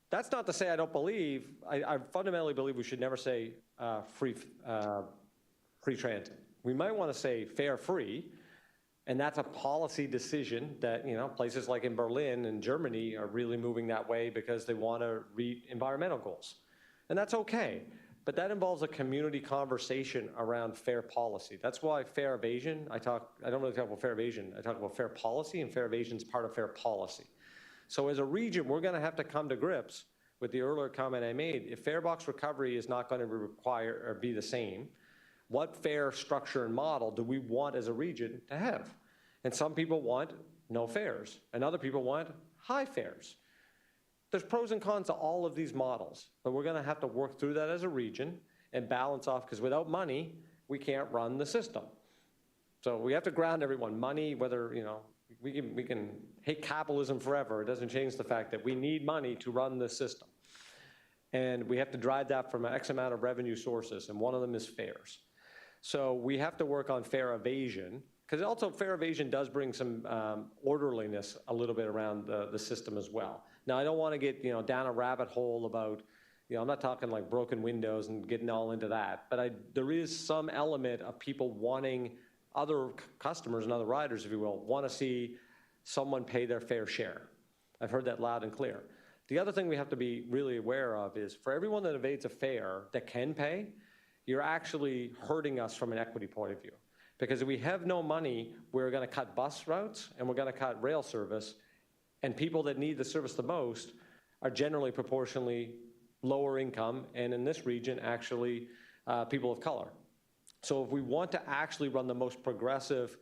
that's not to say I don't believe, I fundamentally believe we should never say free transit. We might want to say fare free, and that's a policy decision that, places like in Berlin and Germany are really moving that way because they want to reach environmental goals. And that's okay, but that involves a community conversation around fare policy. That's why fare evasion, I don't really talk about fare evasion, I talk about fare policy, and fare evasion is part of fare policy. So as a region, we're going to have to come to grips with the earlier comment I made. If fare box recovery is not going to require or be the same, what fare structure and model do we want as a region to have? And some people want no fares, and other people want high fares. There's pros and cons to all of these models, but we're going to have to work through that as a region and balance off, because without money, we can't run the system. So we have to ground everyone. Money, whether, we can hate capitalism forever. It doesn't change the fact that we need money to run the system. And we have to drive that from X amount of revenue sources, and one of them is fares. So we have to work on fare evasion, because also fare evasion does bring some orderliness a little bit around the system as well. Now, I don't want to get down a rabbit hole about, I'm not talking like broken windows and getting all into that, but there is some element of people wanting, other customers and other riders, if you will, want to see someone pay their fair share. I've heard that loud and clear. The other thing we have to be really aware of is for everyone that evades a fare that can pay, you're actually hurting us from an equity point of view. Because if we have no money, we're going to cut bus routes and we're going to cut rail service, And people that need the service the most are generally proportionally lower income, and in this region, actually, people of color. So if we want to actually run the most progressive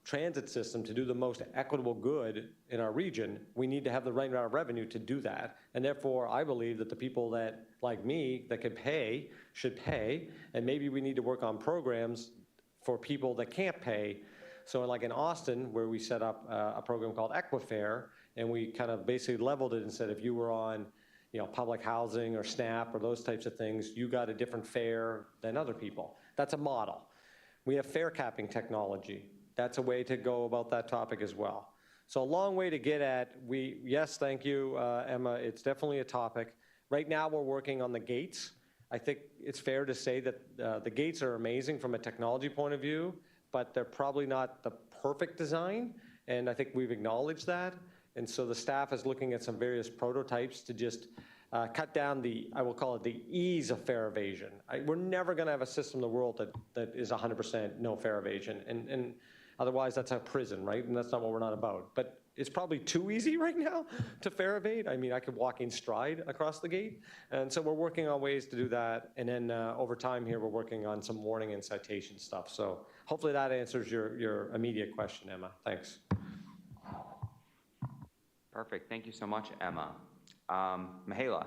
transit system to do the most equitable good in our region, we need to have the right amount of revenue to do that. And therefore, I believe that the people that, like me, that can pay, should pay, and maybe we need to work on programs for people that can't pay. So like in Austin, where we set up a program called Equifare, and we kind of basically leveled it and said, if you were on public housing or SNAP or those types of things, you got a different fare than other people. That's a model. We have fare capping technology. That's a way to go about that topic as well. So a long way to get at, yes, thank you, Emma, it's definitely a topic. Right now we're working on the gates. I think it's fair to say that the gates are amazing from a technology point of view, but they're probably not the perfect design, and I think we've acknowledged that. And so the staff is looking at some various prototypes to just cut down I will call it the ease of fare evasion. We're never gonna have a system in the world that is 100% no fare evasion. And otherwise that's a prison, right? And that's not what we're not about. But it's probably too easy right now to fare evade. I mean, I could walk in stride across the gate. And so we're working on ways to do that. And then over time here, we're working on some warning and citation stuff. So hopefully that answers your immediate question, Emma. Thanks. Perfect. Thank you so much, Emma. Mihaela.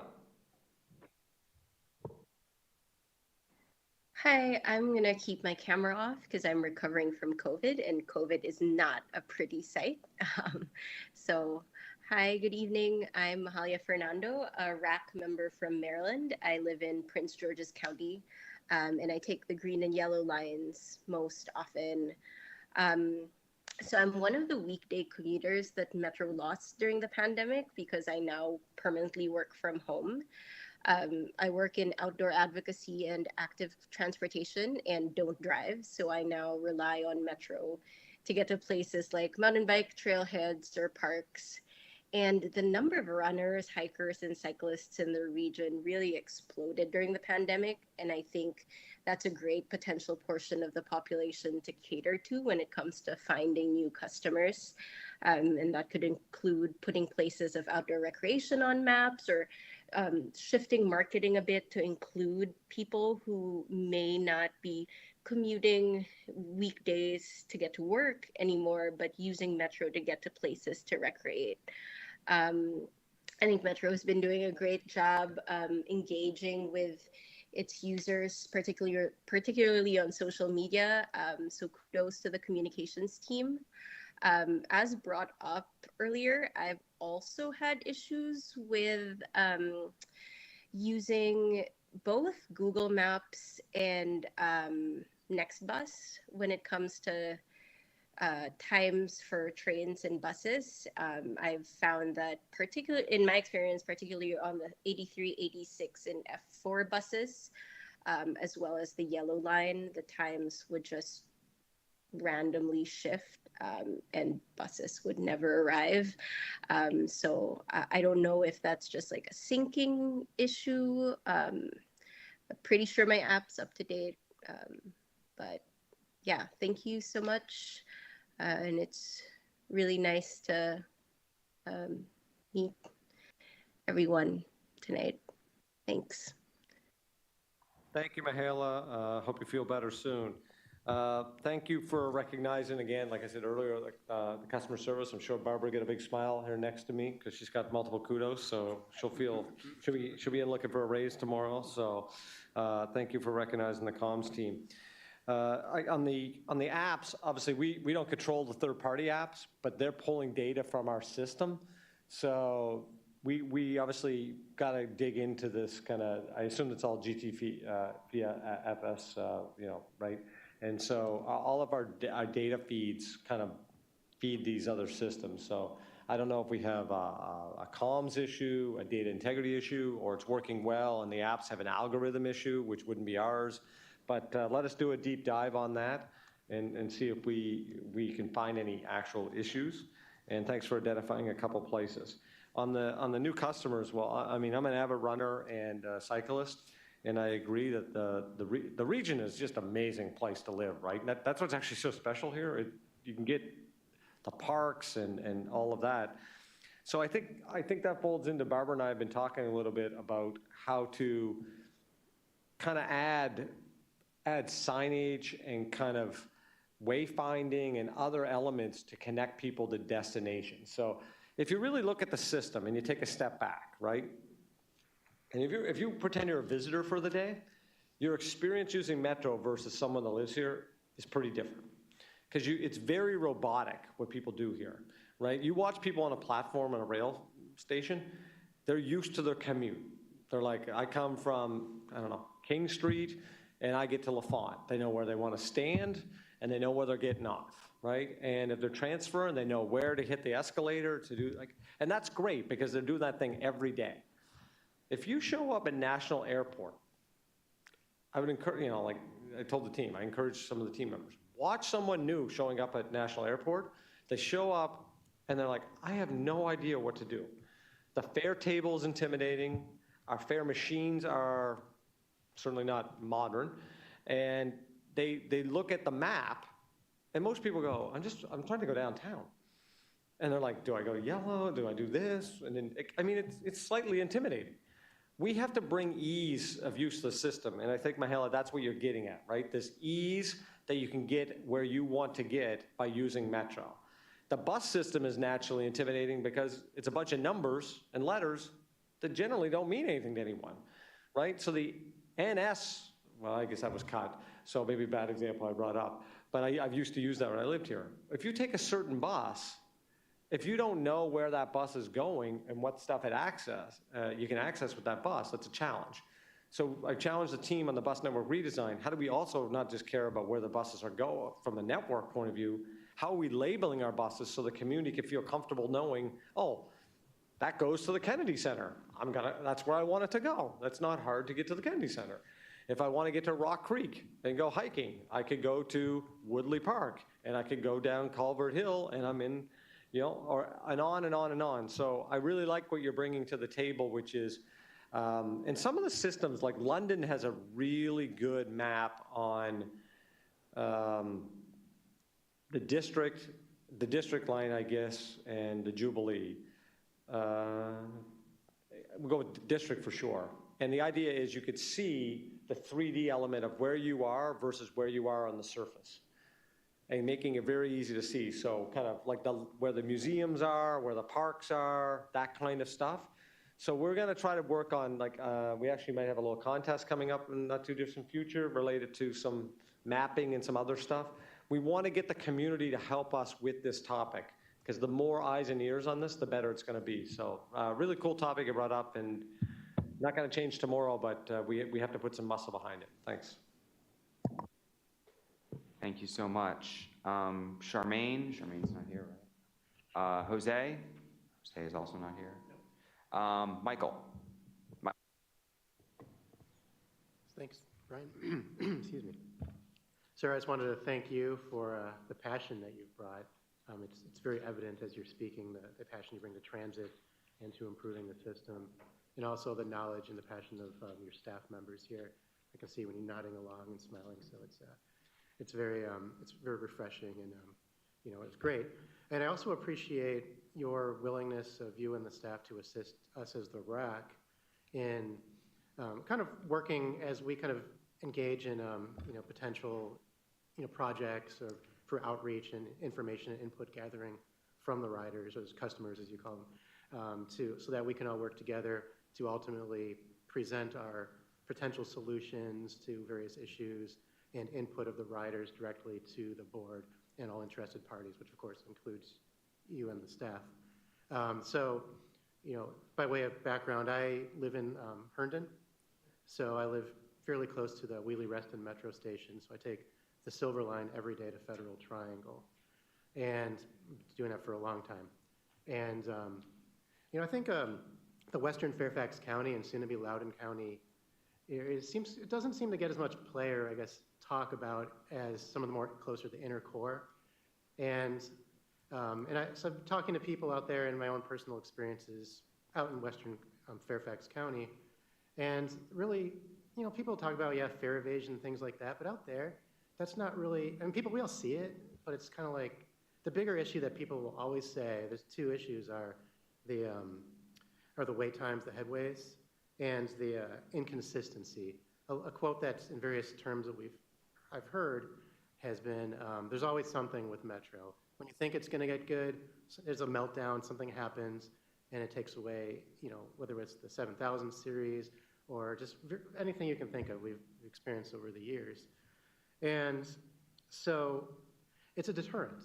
Hi, I'm going to keep my camera off because I'm recovering from COVID, and COVID is not a pretty sight. Hi, good evening. I'm Mahalia Fernando, a RAC member from Maryland. I live in Prince George's County, and I take the green and yellow lines most often. So I'm one of the weekday commuters that Metro lost during the pandemic because I now permanently work from home. I work in outdoor advocacy and active transportation and don't drive, so I now rely on Metro to get to places like mountain bike trailheads or parks. And the number of runners, hikers, and cyclists in the region really exploded during the pandemic, and I think that's a great potential portion of the population to cater to when it comes to finding new customers. And that could include putting places of outdoor recreation on maps or shifting marketing a bit to include people who may not be commuting weekdays to get to work anymore, but using Metro to get to places to recreate. I think Metro has been doing a great job engaging with its users, particularly on social media. So kudos to the communications team. As brought up earlier, I've also had issues with using both Google Maps and Nextbus when it comes to times for trains and buses. I've found that in my experience, particularly on the 83, 86, and F4 buses, as well as the yellow line, the times would just randomly shift and buses would never arrive. So I don't know if that's just like a syncing issue. I'm pretty sure my app's up to date. But yeah, thank you so much. And it's really nice to meet everyone tonight. Thanks. Thank you, Mihaela. Hope you feel better soon. Thank you for recognizing, again, like I said earlier, the customer service. I'm sure Barbara will get a big smile here next to me because she's got multiple kudos, so she'll be in looking for a raise tomorrow. So thank you for recognizing the comms team. On the apps, obviously we don't control the third-party apps, but they're pulling data from our system. So we obviously got to dig into this kind of, I assume it's all GT via FS, right? And so all of our data feeds kind of feed these other systems. So I don't know if we have a comms issue, a data integrity issue, or it's working well and the apps have an algorithm issue, which wouldn't be ours. But let us do a deep dive on that and see if we can find any actual issues. And thanks for identifying a couple places. On the new customers, well, I mean, I'm an avid runner and cyclist, and I agree that the region is just an amazing place to live, right? And that's what's actually so special here. You can get the parks and all of that. So I think that folds into, Barbara and I have been talking a little bit about how to kind of add signage and kind of wayfinding and other elements to connect people to destinations. So if you really look at the system and you take a step back, right? And if you pretend you're a visitor for the day, your experience using Metro versus someone that lives here is pretty different. Because it's very robotic what people do here, right? You watch people on a platform on a rail station, they're used to their commute. They're like, I come from, I don't know, King Street, and I get to LaFont. They know where they want to stand, and they know where they're getting off, right? And if they're transferring, they know where to hit the escalator to do, like, and that's great because they're doing that thing every day. If you show up at National Airport, I would encourage, you know, like I told the team, I encourage some of the team members, watch someone new showing up at National Airport. They show up and they're like, I have no idea what to do. The fare table is intimidating. Our fare machines are certainly not modern. And they look at the map, and most people go, I'm trying to go downtown. And they're like, do I go yellow? Do I do this? And then, I mean, it's slightly intimidating. We have to bring ease of use of the system. And I think, Mahela, that's what you're getting at, right? This ease that you can get where you want to get by using Metro. The bus system is naturally intimidating because it's a bunch of numbers and letters that generally don't mean anything to anyone, right? So the NS, well, I guess that was cut, so maybe a bad example I brought up, but I've used to use that when I lived here. If you take a certain bus, if you don't know where that bus is going and what stuff you can access with that bus, that's a challenge. So I challenged the team on the bus network redesign. How do we also not just care about where the buses are going from the network point of view? How are we labeling our buses so the community can feel comfortable knowing, oh, that goes to the Kennedy Center. That's where I want it to go. That's not hard to get to the Kennedy Center. If I want to get to Rock Creek and go hiking, I could go to Woodley Park, and I could go down Culvert Hill, and I'm in, you know, and on and on and on. So I really like what you're bringing to the table, which is, and some of the systems, like London has a really good map on the district line, I guess, and the Jubilee. We'll go with district for sure. And the idea is you could see the 3D element of where you are versus where you are on the surface, and making it very easy to see. So kind of like where the museums are, where the parks are, that kind of stuff. So we're going to try to work on, like, we actually might have a little contest coming up in not too distant future related to some mapping and some other stuff. We want to get the community to help us with this topic, because the more eyes and ears on this, the better it's going to be. So really cool topic you brought up, and not going to change tomorrow, but we have to put some muscle behind it. Thanks. Thank you so much. Charmaine's not here, right? Jose is also not here. Michael. Thanks, Brian. Excuse me. Sir, I just wanted to thank you for the passion that you've brought. It's very evident as you're speaking, the passion you bring to transit and to improving the system, and also the knowledge and the passion of your staff members here. I can see when you're nodding along and smiling, so it's very refreshing, and you know, it's great. And I also appreciate your willingness of you and the staff to assist us as the RAC in kind of working as we kind of engage in you know, potential, you know, projects or for outreach and information and input gathering from the riders, or as customers, as you call them, so that we can all work together to ultimately present our potential solutions to various issues and input of the riders directly to the board and all interested parties, which of course includes you and the staff. So, you know, by way of background, I live in Herndon, so I live fairly close to the Wheelie-Reston Metro station, so I take the Silver Line every day to Federal Triangle, and I'm doing that for a long time. And you know, I think the Western Fairfax County and soon to be Loudoun County, it doesn't seem to get as much play, or I guess talk about, as some of the more closer to the inner core. And so I'm talking to people out there in my own personal experiences out in Western Fairfax County, and really, you know, people talk about, yeah, fare evasion, things like that, but out there, that's not really, I mean, we all see it, but it's kind of like, the bigger issue that people will always say, there's two issues, are the wait times, the headways, and the inconsistency. A quote that's in various terms that I've heard has been, there's always something with Metro. When you think it's going to get good, there's a meltdown, something happens, and it takes away, whether it's the 7000 series or just anything you can think of, we've experienced over the years. And so it's a deterrent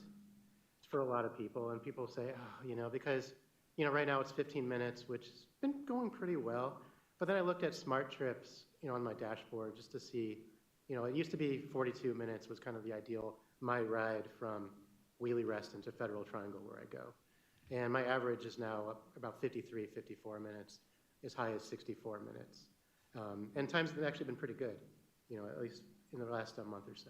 for a lot of people, and people say, oh, because, right now it's 15 minutes, which has been going pretty well. But then I looked at Smart Trips, on my dashboard just to see, it used to be 42 minutes was kind of the ideal, my ride from Wheelie Reston to Federal Triangle where I go. And my average is now about 53, 54 minutes, as high as 64 minutes. And times have actually been pretty good, at least in the last month or so.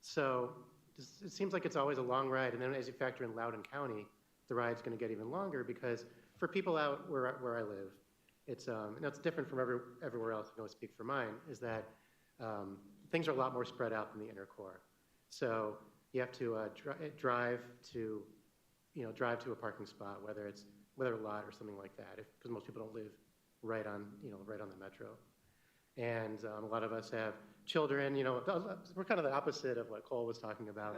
So it seems like it's always a long ride. And then as you factor in Loudoun County, the ride's going to get even longer because for people out where I live, it's different from everywhere else. I can only speak for mine, is that things are a lot more spread out than the inner core. So you have to drive to a parking spot, whether a lot or something like that, because most people don't live right on the metro. And a lot of us have children, we're kind of the opposite of what Cole was talking about,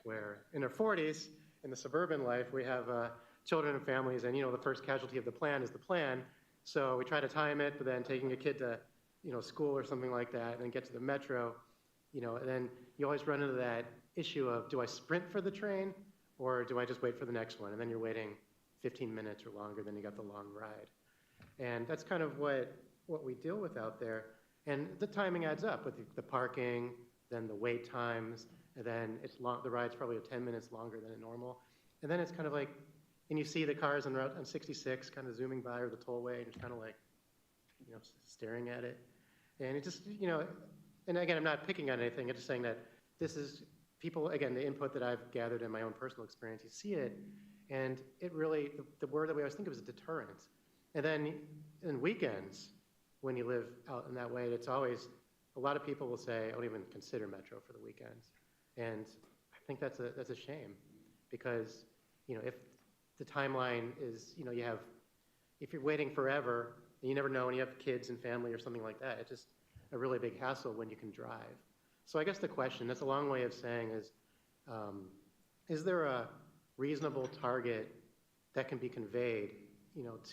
where in their 40s, in the suburban life, we have children and families, and the first casualty of the plan is the plan. So we try to time it, but then taking a kid to school or something like that, and then get to the metro, and then you always run into that issue of, do I sprint for the train, or do I just wait for the next one? And then you're waiting 15 minutes or longer, then you got the long ride. And that's kind of what we deal with out there. And the timing adds up with the parking, then the wait times, and then the ride's probably 10 minutes longer than a normal. And then it's kind of like, and you see the cars on 66 kind of zooming by, or the tollway, and you're kind of like, staring at it. And it just, and again, I'm not picking on anything, I'm just saying that this is people, again, the input that I've gathered in my own personal experience, you see it, and it really, the word that we always think of is a deterrent. And then in weekends, when you live out in that way, it's always, a lot of people will say, I don't even consider Metro for the weekends. And I think that's a shame, because, if the timeline is, if you're waiting forever, and you never know, and you have kids and family or something like that, it's just a really big hassle when you can drive. So I guess the question, that's a long way of saying is there a reasonable target that can be conveyed,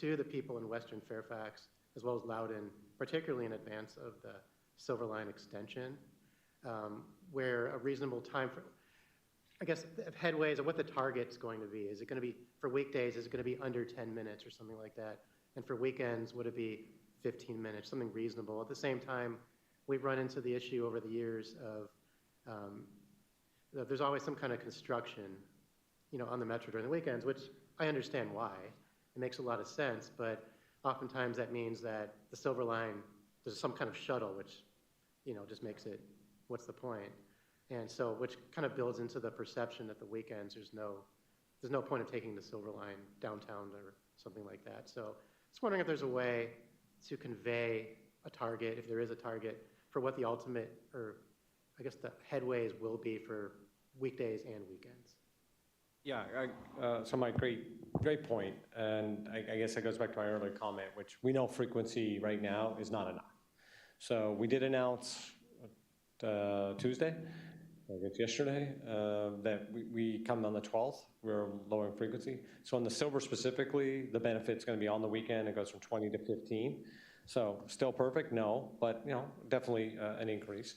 to the people in Western Fairfax, as well as Loudoun, particularly in advance of the Silver Line extension, where a reasonable time for, I guess, headways of what the target's going to be. Is it going to be, for weekdays, is it going to be under 10 minutes or something like that? And for weekends, would it be 15 minutes, something reasonable? At the same time, we've run into the issue over the years of there's always some kind of construction, on the metro during the weekends, which I understand why. It makes a lot of sense, but oftentimes that means that the Silver Line, there's some kind of shuttle, which, just makes it, what's the point? And so, which kind of builds into the perception that the weekends, there's no point of taking the Silver Line downtown or something like that. So, just wondering if there's a way to convey a target, if there is a target, for what the ultimate, or I guess the headways will be for weekdays and weekends. Yeah, so Mike, great point. And I guess that goes back to my earlier comment, which we know frequency right now is not enough. So we did announce Tuesday, I guess yesterday, that we come on the 12th, we're lowering frequency. So on the Silver specifically, the benefit's going to be on the weekend. It goes from 20 to 15. So still perfect? No, but definitely an increase.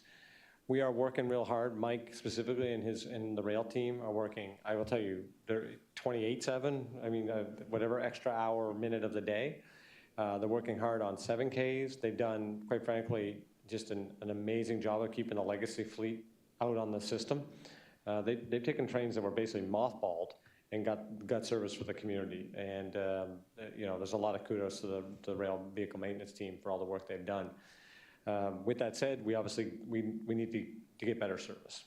We are working real hard. Mike specifically and the rail team are working. I will tell you, they're 28/7. I mean, whatever extra hour or minute of the day. They're working hard on 7Ks. They've done, quite frankly, just an amazing job of keeping the legacy fleet out on the system. They've taken trains that were basically mothballed and got service for the community. And there's a lot of kudos to the rail vehicle maintenance team for all the work they've done. With that said, we obviously need to get better service.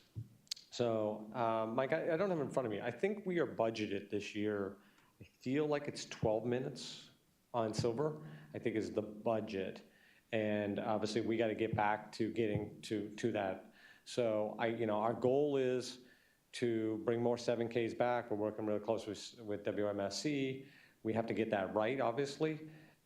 So, Mike, I don't have it in front of me. I think we are budgeted this year. I feel like it's 12 minutes on Silver, I think is the budget. And obviously we got to get back to getting to that. So our goal is to bring more 7Ks back. We're working really close with WMSC. We have to get that right, obviously.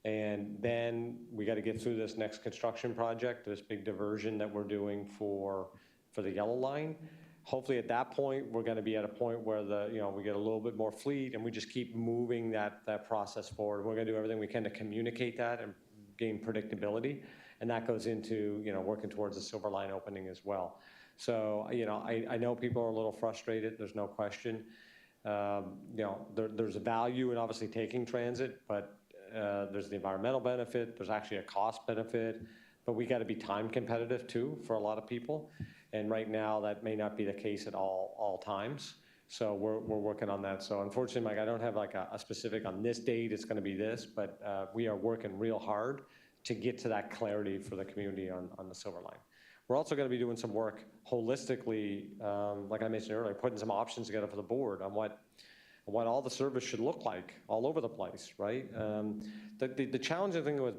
And then we got to get through this next construction project, this big diversion that we're doing for the yellow line. Hopefully at that point, we're going to be at a point where we get a little bit more fleet and we just keep moving that process forward. We're going to do everything we can to communicate that and gain predictability. And that goes into, working towards the Silver Line opening as well. So, I know people are a little frustrated, there's no question. There's a value in obviously taking transit, but there's the environmental benefit, there's actually a cost benefit, but we got to be time competitive too for a lot of people. And right now that may not be the case at all times. So we're working on that. So unfortunately, Mike, I don't have like a specific on this date, it's going to be this, but we are working real hard to get to that clarity for the community on the Silver Line. We're also going to be doing some work holistically, like I mentioned earlier, putting some options together for the board on what all the service should look like all over the place, right? The challenging thing with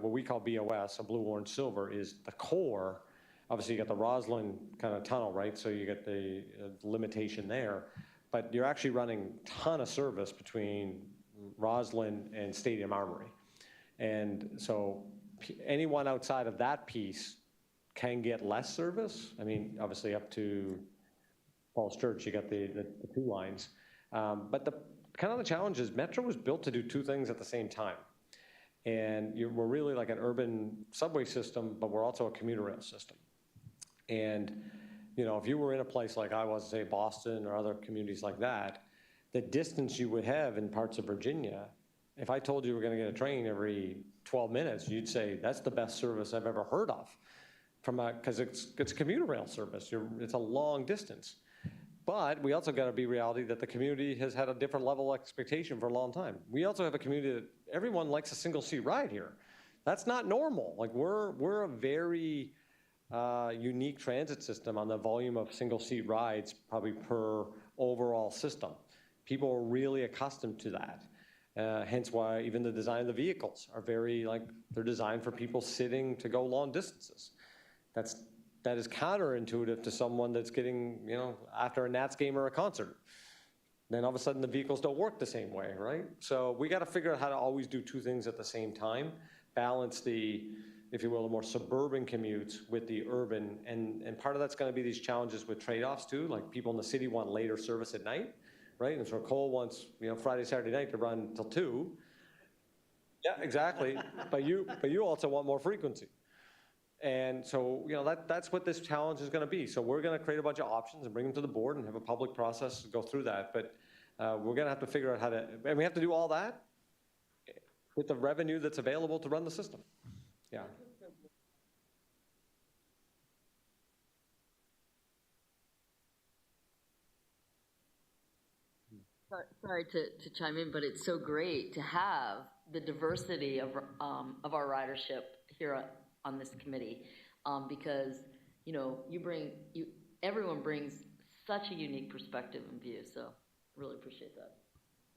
what we call BOS, a blue, orange, silver, is the core. Obviously, you got the Roslyn kind of tunnel, right? So you get the limitation there, but you're actually running a ton of service between Roslyn and Stadium Armory. And so anyone outside of that piece can get less service. I mean, obviously up to Paul's Church, you got the two lines. But the challenge is Metro was built to do two things at the same time. And we're really like an urban subway system, but we're also a commuter rail system. And, if you were in a place like I was, say Boston or other communities like that, the distance you would have in parts of Virginia, if I told you we're going to get a train every 12 minutes, you'd say, that's the best service I've ever heard of. Because it's commuter rail service. It's a long distance. But we also got to be reality that the community has had a different level of expectation for a long time. We also have a community that everyone likes a single seat ride here. That's not normal. Like we're a very unique transit system on the volume of single seat rides probably per overall system. People are really accustomed to that. Hence why even the design of the vehicles are they're designed for people sitting to go long distances. That is counterintuitive to someone that's getting, after a Nats game or a concert. Then all of a sudden the vehicles don't work the same way, right? So we got to figure out how to always do two things at the same time, balance the, if you will, the more suburban commutes with the urban. And part of that's going to be these challenges with trade-offs too. Like people in the city want later service at night, right? And so Cole wants, Friday, Saturday night to run till 2. Yeah, exactly. But you also want more frequency. And so, that's what this challenge is going to be. So we're going to create a bunch of options and bring them to the board and have a public process to go through that. But we're going to have to figure out how to, and we have to do all that with the revenue that's available to run the system. Yeah. Sorry to chime in, but it's so great to have the diversity of our ridership here on this committee, because everyone brings such a unique perspective and view. So really appreciate that.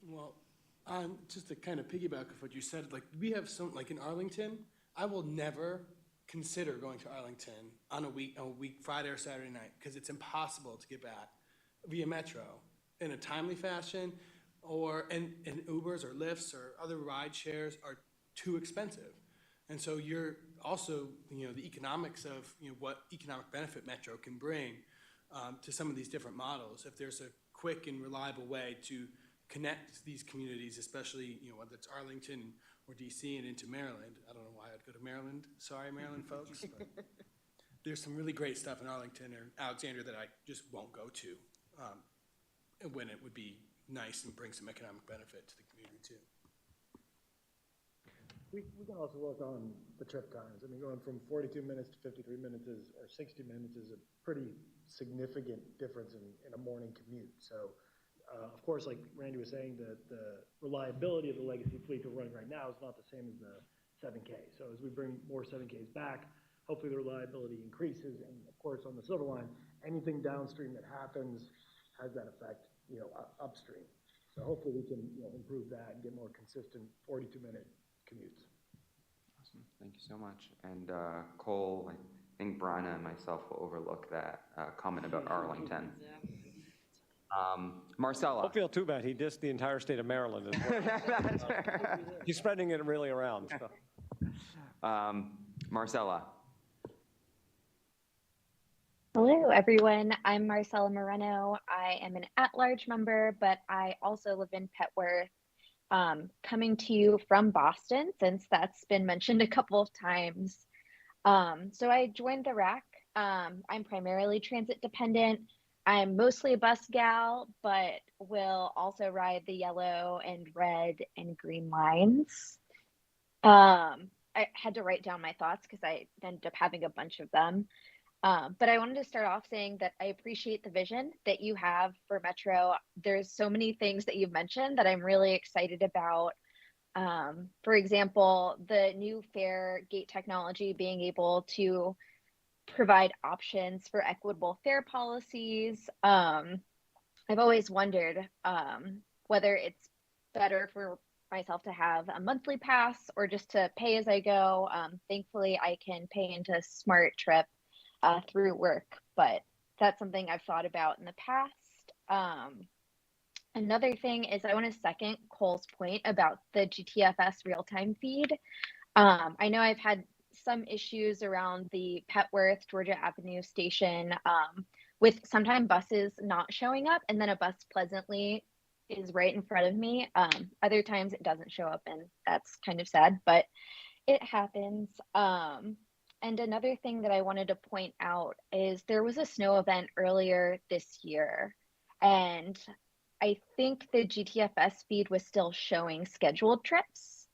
Well, just to kind of piggyback off what you said, like we have some, like in Arlington, I will never consider going to Arlington on a week, Friday or Saturday night, because it's impossible to get back via Metro in a timely fashion, and Ubers or Lyfts or other ride shares are too expensive. And so you're also, the economics of, what economic benefit Metro can bring to some of these different models. If there's a quick and reliable way to connect these communities, especially, whether it's Arlington or DC and into Maryland. I don't know why I'd go to Maryland. Sorry, Maryland folks. But there's some really great stuff in Arlington or Alexandria that I just won't go to when it would be nice and bring some economic benefit to the community too. We can also work on the trip times. I mean, going from 42 minutes to 53 minutes or 60 minutes is a pretty significant difference in a morning commute. So, of course, like Randy was saying, the reliability of the legacy fleet we're running right now is not the same as the 7K. So as we bring more 7Ks back, hopefully the reliability increases. And of course, on the Silver Line, anything downstream that happens has that effect, upstream. So hopefully we can improve that and get more consistent 42-minute commutes. Awesome, thank you so much. And Cole, I think Bryna and myself will overlook that comment about Arlington. Marcella. Don't feel too bad. He dissed the entire state of Maryland as well. He's spreading it really around. So. Marcella. Hello, everyone. I'm Marcella Moreno. I am an at-large member, but I also live in Petworth. Coming to you from Boston, since that's been mentioned a couple of times. So I joined the RAC. I'm primarily transit dependent. I'm mostly a bus gal, but will also ride the yellow and red and green lines. I had to write down my thoughts because I ended up having a bunch of them. But I wanted to start off saying that I appreciate the vision that you have for Metro. There's so many things that you've mentioned that I'm really excited about. For example, the new fare gate technology being able to provide options for equitable fare policies. I've always wondered whether it's better for myself to have a monthly pass or just to pay as I go. Thankfully, I can pay into Smart Trip through work, but that's something I've thought about in the past. Another thing is I want to second Cole's point about the GTFS real-time feed. I know I've had some issues around the Petworth, Georgia Avenue station with sometimes buses not showing up and then a bus pleasantly is right in front of me. Other times it doesn't show up and that's kind of sad, but it happens. And another thing that I wanted to point out is there was a snow event earlier this year, and I think the GTFS feed was still showing scheduled trips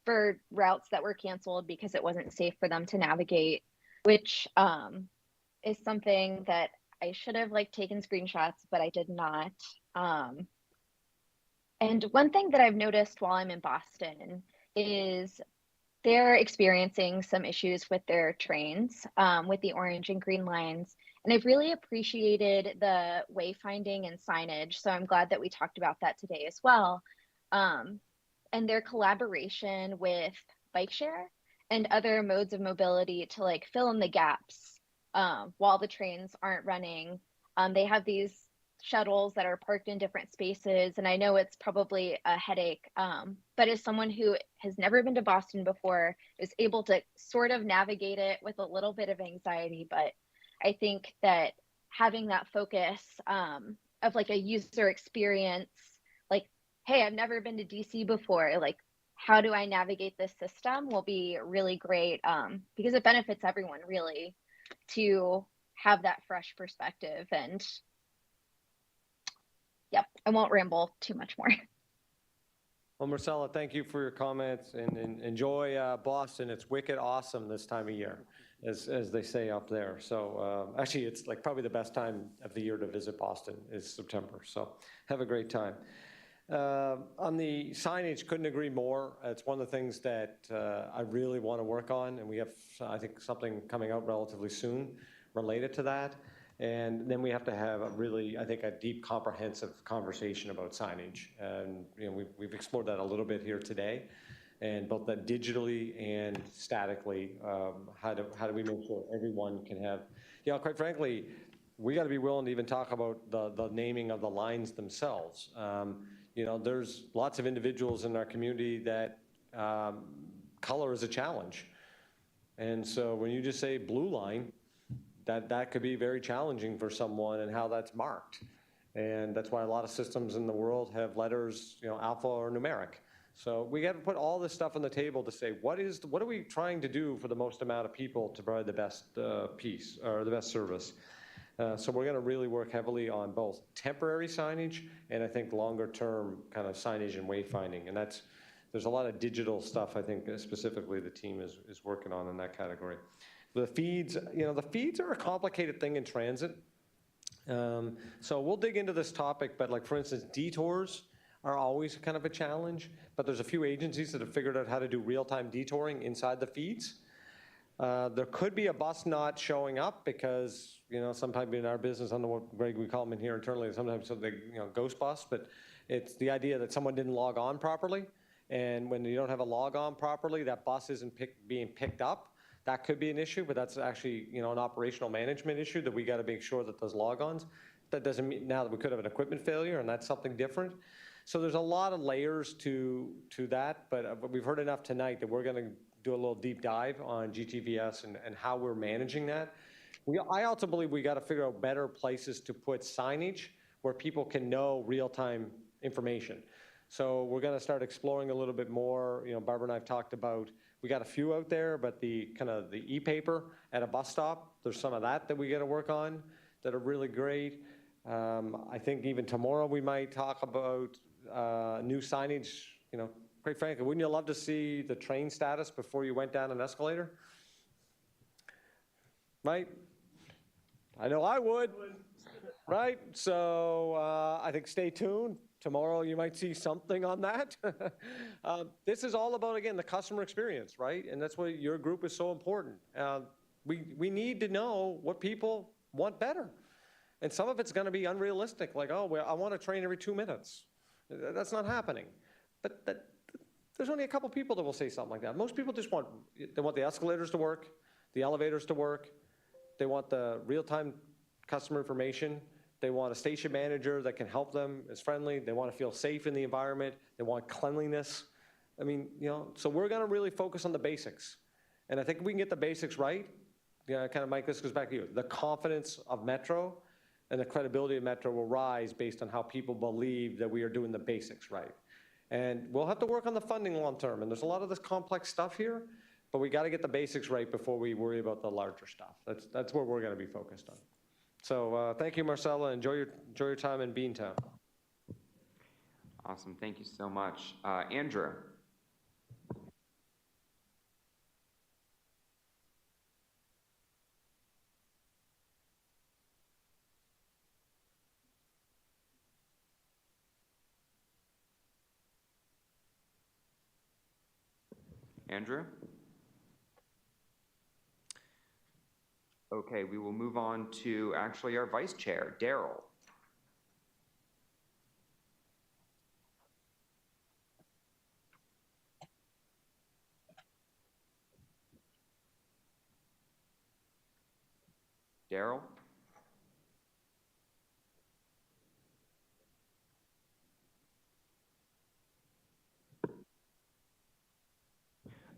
for routes that were canceled because it wasn't safe for them to navigate, which is something that I should have taken screenshots, but I did not. And one thing that I've noticed while I'm in Boston is they're experiencing some issues with their trains, with the orange and green lines. And I've really appreciated the wayfinding and signage. So I'm glad that we talked about that today as well. And their collaboration with BikeShare and other modes of mobility to fill in the gaps while the trains aren't running. They have these shuttles that are parked in different spaces. And I know it's probably a headache, but as someone who has never been to Boston before, is able to sort of navigate it with a little bit of anxiety. But I think that having that focus of a user experience, hey, I've never been to DC before, how do I navigate this system will be really great because it benefits everyone really to have that fresh perspective. And yep, I won't ramble too much more. Well, Marcella, thank you for your comments and enjoy Boston. It's wicked awesome this time of year, as they say up there. So actually, it's probably the best time of the year to visit Boston is September. So have a great time. On the signage, couldn't agree more. It's one of the things that I really want to work on, and we have, I think, something coming out relatively soon related to that. And then we have to have a really, I think, a deep, comprehensive conversation about signage. And we've explored that a little bit here today, and both that digitally and statically. How do we make sure everyone can have? Quite frankly, we got to be willing to even talk about the naming of the lines themselves. There's lots of individuals in our community that color is a challenge, and so when you just say blue line, that could be very challenging for someone and how that's marked. And that's why a lot of systems in the world have letters, alpha or numeric. So we got to put all this stuff on the table to say, what are we trying to do for the most amount of people to provide the best piece or the best service? So we're going to really work heavily on both temporary signage and I think longer term kind of signage and wayfinding. And there's a lot of digital stuff I think specifically the team is working on in that category. The feeds, the feeds are a complicated thing in transit. So we'll dig into this topic, but for instance, detours are always kind of a challenge, but there's a few agencies that have figured out how to do real-time detouring inside the feeds. There could be a bus not showing up because, sometimes in our business, I don't know what, Greg, we call them in here internally, sometimes they, ghost bus, but it's the idea that someone didn't log on properly. And when you don't have a log on properly, that bus isn't being picked up. That could be an issue, but that's actually, an operational management issue that we got to make sure that those logons. That doesn't mean now that we could have an equipment failure, and that's something different. So there's a lot of layers to that, but we've heard enough tonight that we're going to do a little deep dive on GTVS and how we're managing that. I also believe we got to figure out better places to put signage where people can know real-time information. So we're going to start exploring a little bit more. You know, Barbara and I have talked about, we got a few out there, but the kind of the e-paper at a bus stop, there's some of that we got to work on that are really great. I think even tomorrow we might talk about new signage. You know, quite frankly, wouldn't you love to see the train status before you went down an escalator? Right? I know I would. Right? So I think stay tuned. Tomorrow you might see something on that. This is all about, again, the customer experience, right? And that's why your group is so important. We need to know what people want better. And some of it's going to be unrealistic, like, oh, well, I want a train every 2 minutes. That's not happening. But there's only a couple people that will say something like that. Most people just want the escalators to work, the elevators to work. They want the real-time customer information. They want a station manager that can help them, is friendly. They want to feel safe in the environment. They want cleanliness. I mean, you know, so we're going to really focus on the basics. And I think if we can get the basics right, kind of, Mike, this goes back to you. The confidence of Metro and the credibility of Metro will rise based on how people believe that we are doing the basics right. And we'll have to work on the funding long term. And there's a lot of this complex stuff here, but we got to get the basics right before we worry about the larger stuff. That's where we're going to be focused on. So thank you, Marcella. Enjoy your time in Beantown. Awesome. Thank you so much. Andrew. Andrew? Okay, we will move on to actually our vice chair, Daryl. Daryl?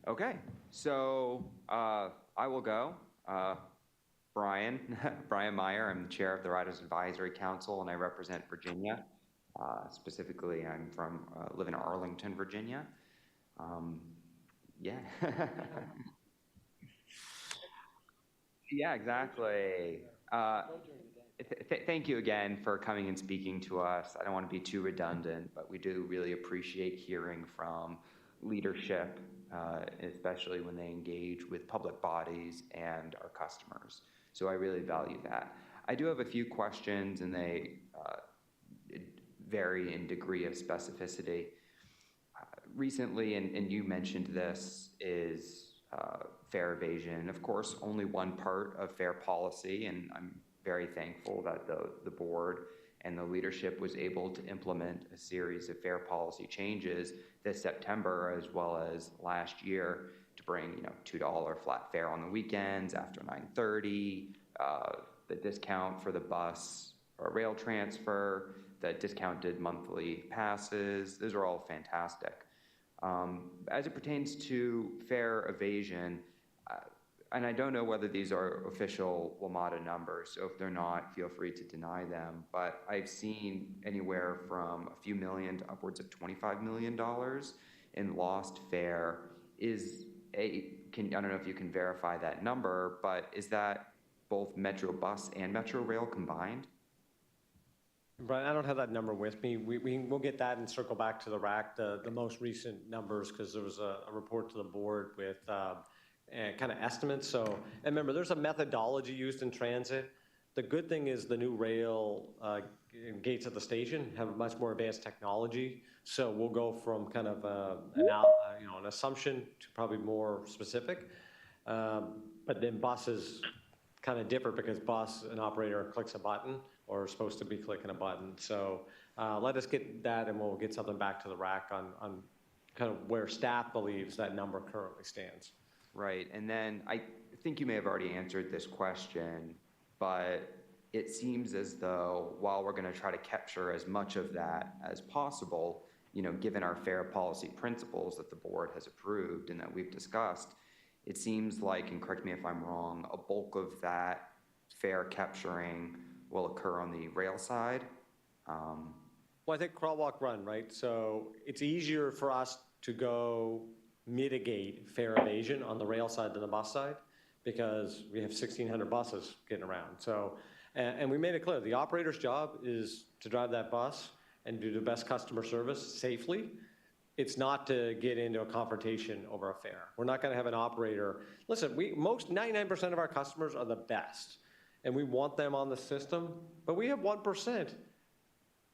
Okay, so I will go. Brian Meyer, I'm the chair of the Riders Advisory Council, and I represent Virginia. Specifically, I'm live in Arlington, Virginia. Yeah. Yeah, exactly. Thank you again for coming and speaking to us. I don't want to be too redundant, but we do really appreciate hearing from leadership, especially when they engage with public bodies and our customers. So I really value that. I do have a few questions, and they vary in degree of specificity. Recently, and you mentioned this, is fare evasion. Of course, only one part of fare policy, and I'm very thankful that the board and the leadership was able to implement a series of fare policy changes this September as well as last year to bring, $2 flat fare on the weekends after 9:30, the discount for the bus or rail transfer, the discounted monthly passes. Those are all fantastic. As it pertains to fare evasion, and I don't know whether these are official WMATA numbers, so if they're not, feel free to deny them, but I've seen anywhere from a few million to upwards of $25 million in lost fare. I don't know if you can verify that number, but is that both Metro Bus and Metro Rail combined? Brian, I don't have that number with me. We'll get that and circle back to the RAC, the most recent numbers, because there was a report to the board with kind of estimates. So, and remember, there's a methodology used in transit. The good thing is the new rail gates at the station have much more advanced technology. So we'll go from kind of an assumption to probably more specific. But then buses kind of differ because an operator clicks a button or is supposed to be clicking a button. So let us get that, and we'll get something back to the RAC on kind of where staff believes that number currently stands. Right, and then I think you may have already answered this question, but it seems as though while we're going to try to capture as much of that as possible, given our fair policy principles that the board has approved and that we've discussed, it seems like, and correct me if I'm wrong, a bulk of that fare capturing will occur on the rail side. Well, I think crawl, walk, run, right? So it's easier for us to go mitigate fare evasion on the rail side than the bus side because we have 1,600 buses getting around. So, and we made it clear, the operator's job is to drive that bus and do the best customer service safely. It's not to get into a confrontation over a fare. We're not going to have an operator. Listen, 99% of our customers are the best, and we want them on the system, but we have 1%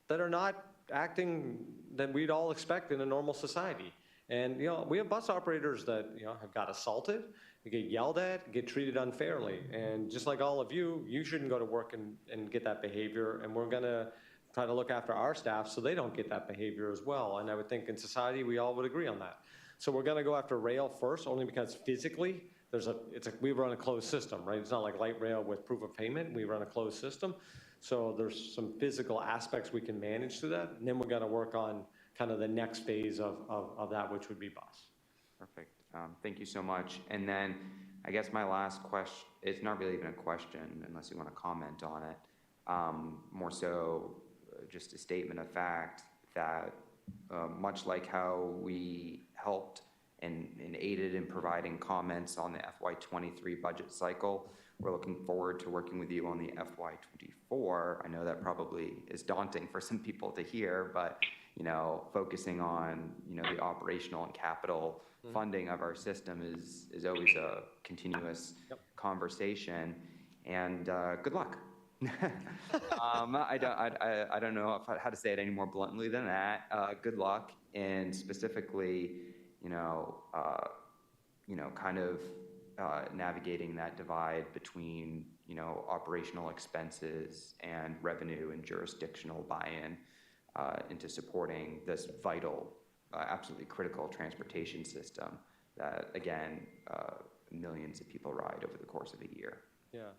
that are not acting that we'd all expect in a normal society. And, we have bus operators that, have got assaulted, get yelled at, get treated unfairly. And just like all of you, you shouldn't go to work and get that behavior. And we're going to try to look after our staff so they don't get that behavior as well. And I would think in society, we all would agree on that. So we're going to go after rail first, only because physically, we run a closed system, right? It's not like light rail with proof of payment. We run a closed system. So there's some physical aspects we can manage through that. And then we're going to work on kind of the next phase of that, which would be bus. Perfect. Thank you so much. And then I guess my last question, it's not really even a question unless you want to comment on it. More so just a statement of fact that much like how we helped and aided in providing comments on the FY23 budget cycle, we're looking forward to working with you on the FY24. I know that probably is daunting for some people to hear, but focusing on the operational and capital funding of our system is always a continuous conversation. And good luck. I don't know how to say it any more bluntly than that. Good luck, and specifically, kind of navigating that divide between operational expenses and revenue and jurisdictional buy-in into supporting this vital, absolutely critical transportation system that, again, millions of people ride over the course of a year. Yeah,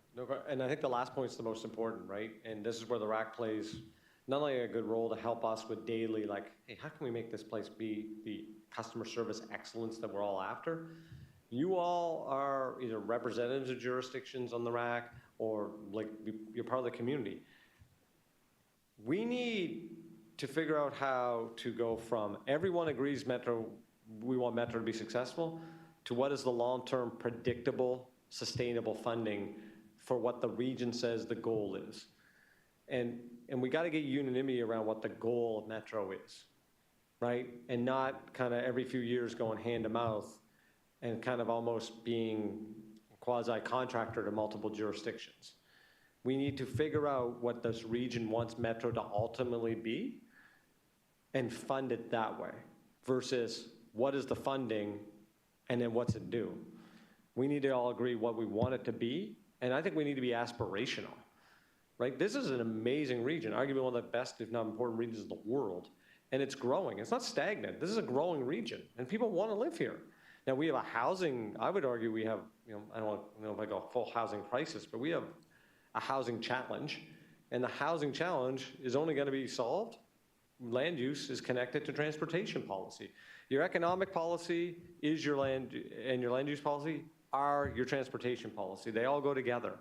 and I think the last point is the most important, right? And this is where the RAC plays not only a good role to help us with daily, like, hey, how can we make this place be the customer service excellence that we're all after? You all are either representatives of jurisdictions on the RAC or like you're part of the community. We need to figure out how to go from everyone agrees we want Metro to be successful, to what is the long-term predictable, sustainable funding for what the region says the goal is. And we got to get unanimity around what the goal of Metro is, right? And not kind of every few years going hand to mouth and kind of almost being quasi-contractor to multiple jurisdictions. We need to figure out what this region wants Metro to ultimately be and fund it that way versus what is the funding and then what's it do. We need to all agree what we want it to be, and I think we need to be aspirational, right? This is an amazing region, arguably one of the best, if not important regions in the world, and it's growing. It's not stagnant. This is a growing region, and people want to live here. Now, we have a housing, I would argue we have, I don't know if I go full housing crisis, but we have a housing challenge, and the housing challenge is only going to be solved. Land use is connected to transportation policy. Your economic policy is your land, and your land use policy are your transportation policy. They all go together.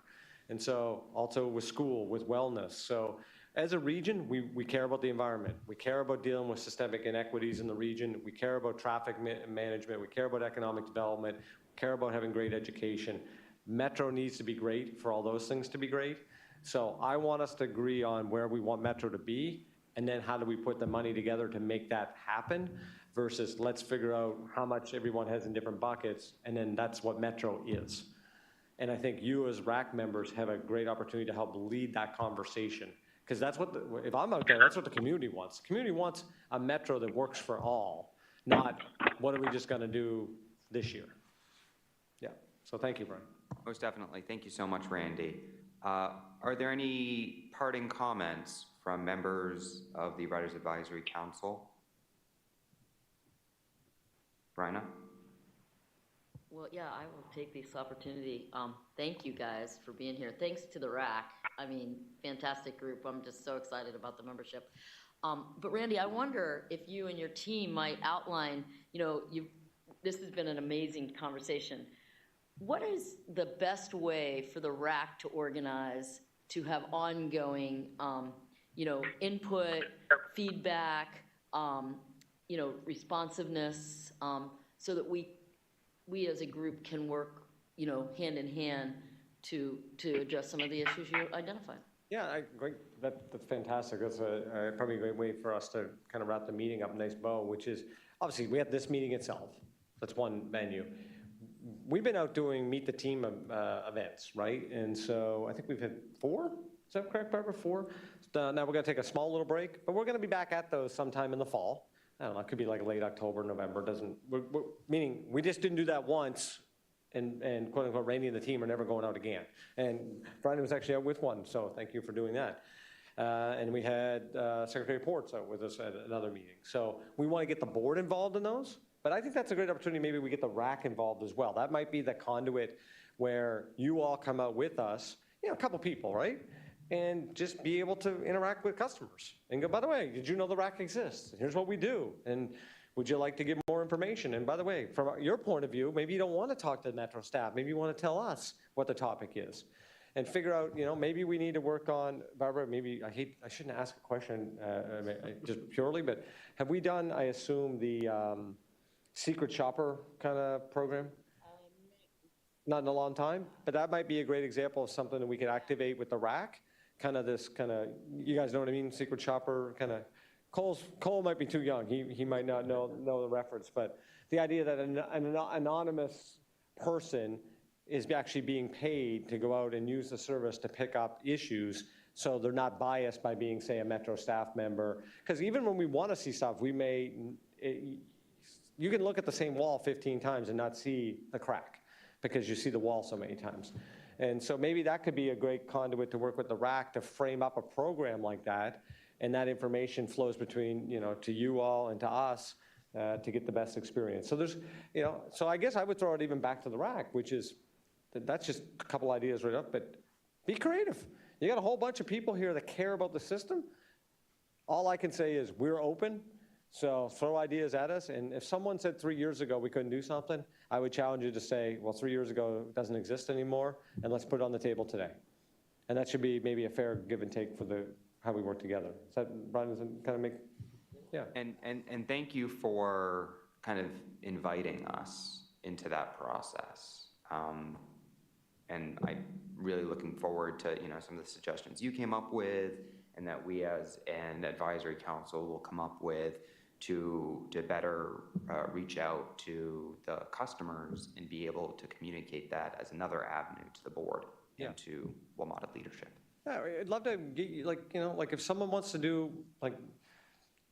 And so also with school, with wellness. So as a region, we care about the environment. We care about dealing with systemic inequities in the region. We care about traffic management. We care about economic development. We care about having great education. Metro needs to be great for all those things to be great. So I want us to agree on where we want Metro to be, and then how do we put the money together to make that happen versus let's figure out how much everyone has in different buckets, and then that's what Metro is. And I think you as RAC members have a great opportunity to help lead that conversation. Because that's what, if I'm out there, that's what the community wants. The community wants a Metro that works for all, not what are we just gonna do this year. Yeah, so thank you, Brian. Most definitely, thank you so much, Randy. Are there any parting comments from members of the Riders Advisory Council? Bryna? Well, yeah, I will take this opportunity. Thank you guys for being here. Thanks to the RAC I mean, fantastic group. I'm just so excited about the membership. But Randy, I wonder if you and your team might outline, this has been an amazing conversation. What is the best way for the RAC to organize, to have ongoing, input, feedback, responsiveness, so that we as a group can work, hand in hand to address some of the issues you identified? Yeah, that's fantastic. That's probably a great way for us to kind of wrap the meeting up, nice bow, which is, obviously, we have this meeting itself. That's one venue. We've been out doing meet the team events, right? And so I think we've had 4, is that correct, Barbara? 4? Now we're gonna take a small little break, but we're gonna be back at those sometime in the fall. I don't know, it could be like late October, November, meaning we just didn't do that once, and quote unquote, Randy and the team are never going out again. And Brian was actually out with one, so thank you for doing that. And we had Secretary Ports out with us at another meeting. So we want to get the board involved in those, but I think that's a great opportunity. Maybe we get the RAC involved as well. That might be the conduit where you all come out with us, a couple people, right? And just be able to interact with customers and go, by the way, did you know the RAC exists? Here's what we do. And would you like to give more information? And by the way, from your point of view, maybe you don't want to talk to the Metro staff. Maybe you want to tell us what the topic is. And figure out, maybe we need to work on, Barbara, maybe, I shouldn't ask a question just purely, but have we done, I assume, the secret shopper kind of program? Not in a long time, but that might be a great example of something that we could activate with the RAC. You guys know what I mean? Secret shopper kind of. Cole might be too young. He might not know the reference, but the idea that an anonymous person is actually being paid to go out and use the service to pick up issues, so they're not biased by being, say, a Metro staff member. Because even when we want to see stuff, you can look at the same wall 15 times and not see the crack because you see the wall so many times. And so maybe that could be a great conduit to work with the RAC to frame up a program like that. And that information flows between, to you all and to us to get the best experience. So there's, so I guess I would throw it even back to the RAC, which is, that's just a couple ideas right up, but be creative. You got a whole bunch of people here that care about the system. All I can say is we're open, so throw ideas at us. And if someone said 3 years ago we couldn't do something, I would challenge you to say, well, 3 years ago it doesn't exist anymore, and let's put it on the table today. And that should be maybe a fair give and take for how we work together. Does that, Brian, does it kind of make, yeah. And thank you for kind of inviting us into that process. And I'm really looking forward to, some of the suggestions you came up with and that we as an advisory council will come up with to better reach out to the customers and be able to communicate that as another avenue to the board and to WMATA leadership. Yeah, I'd love to get you, like if someone wants to do,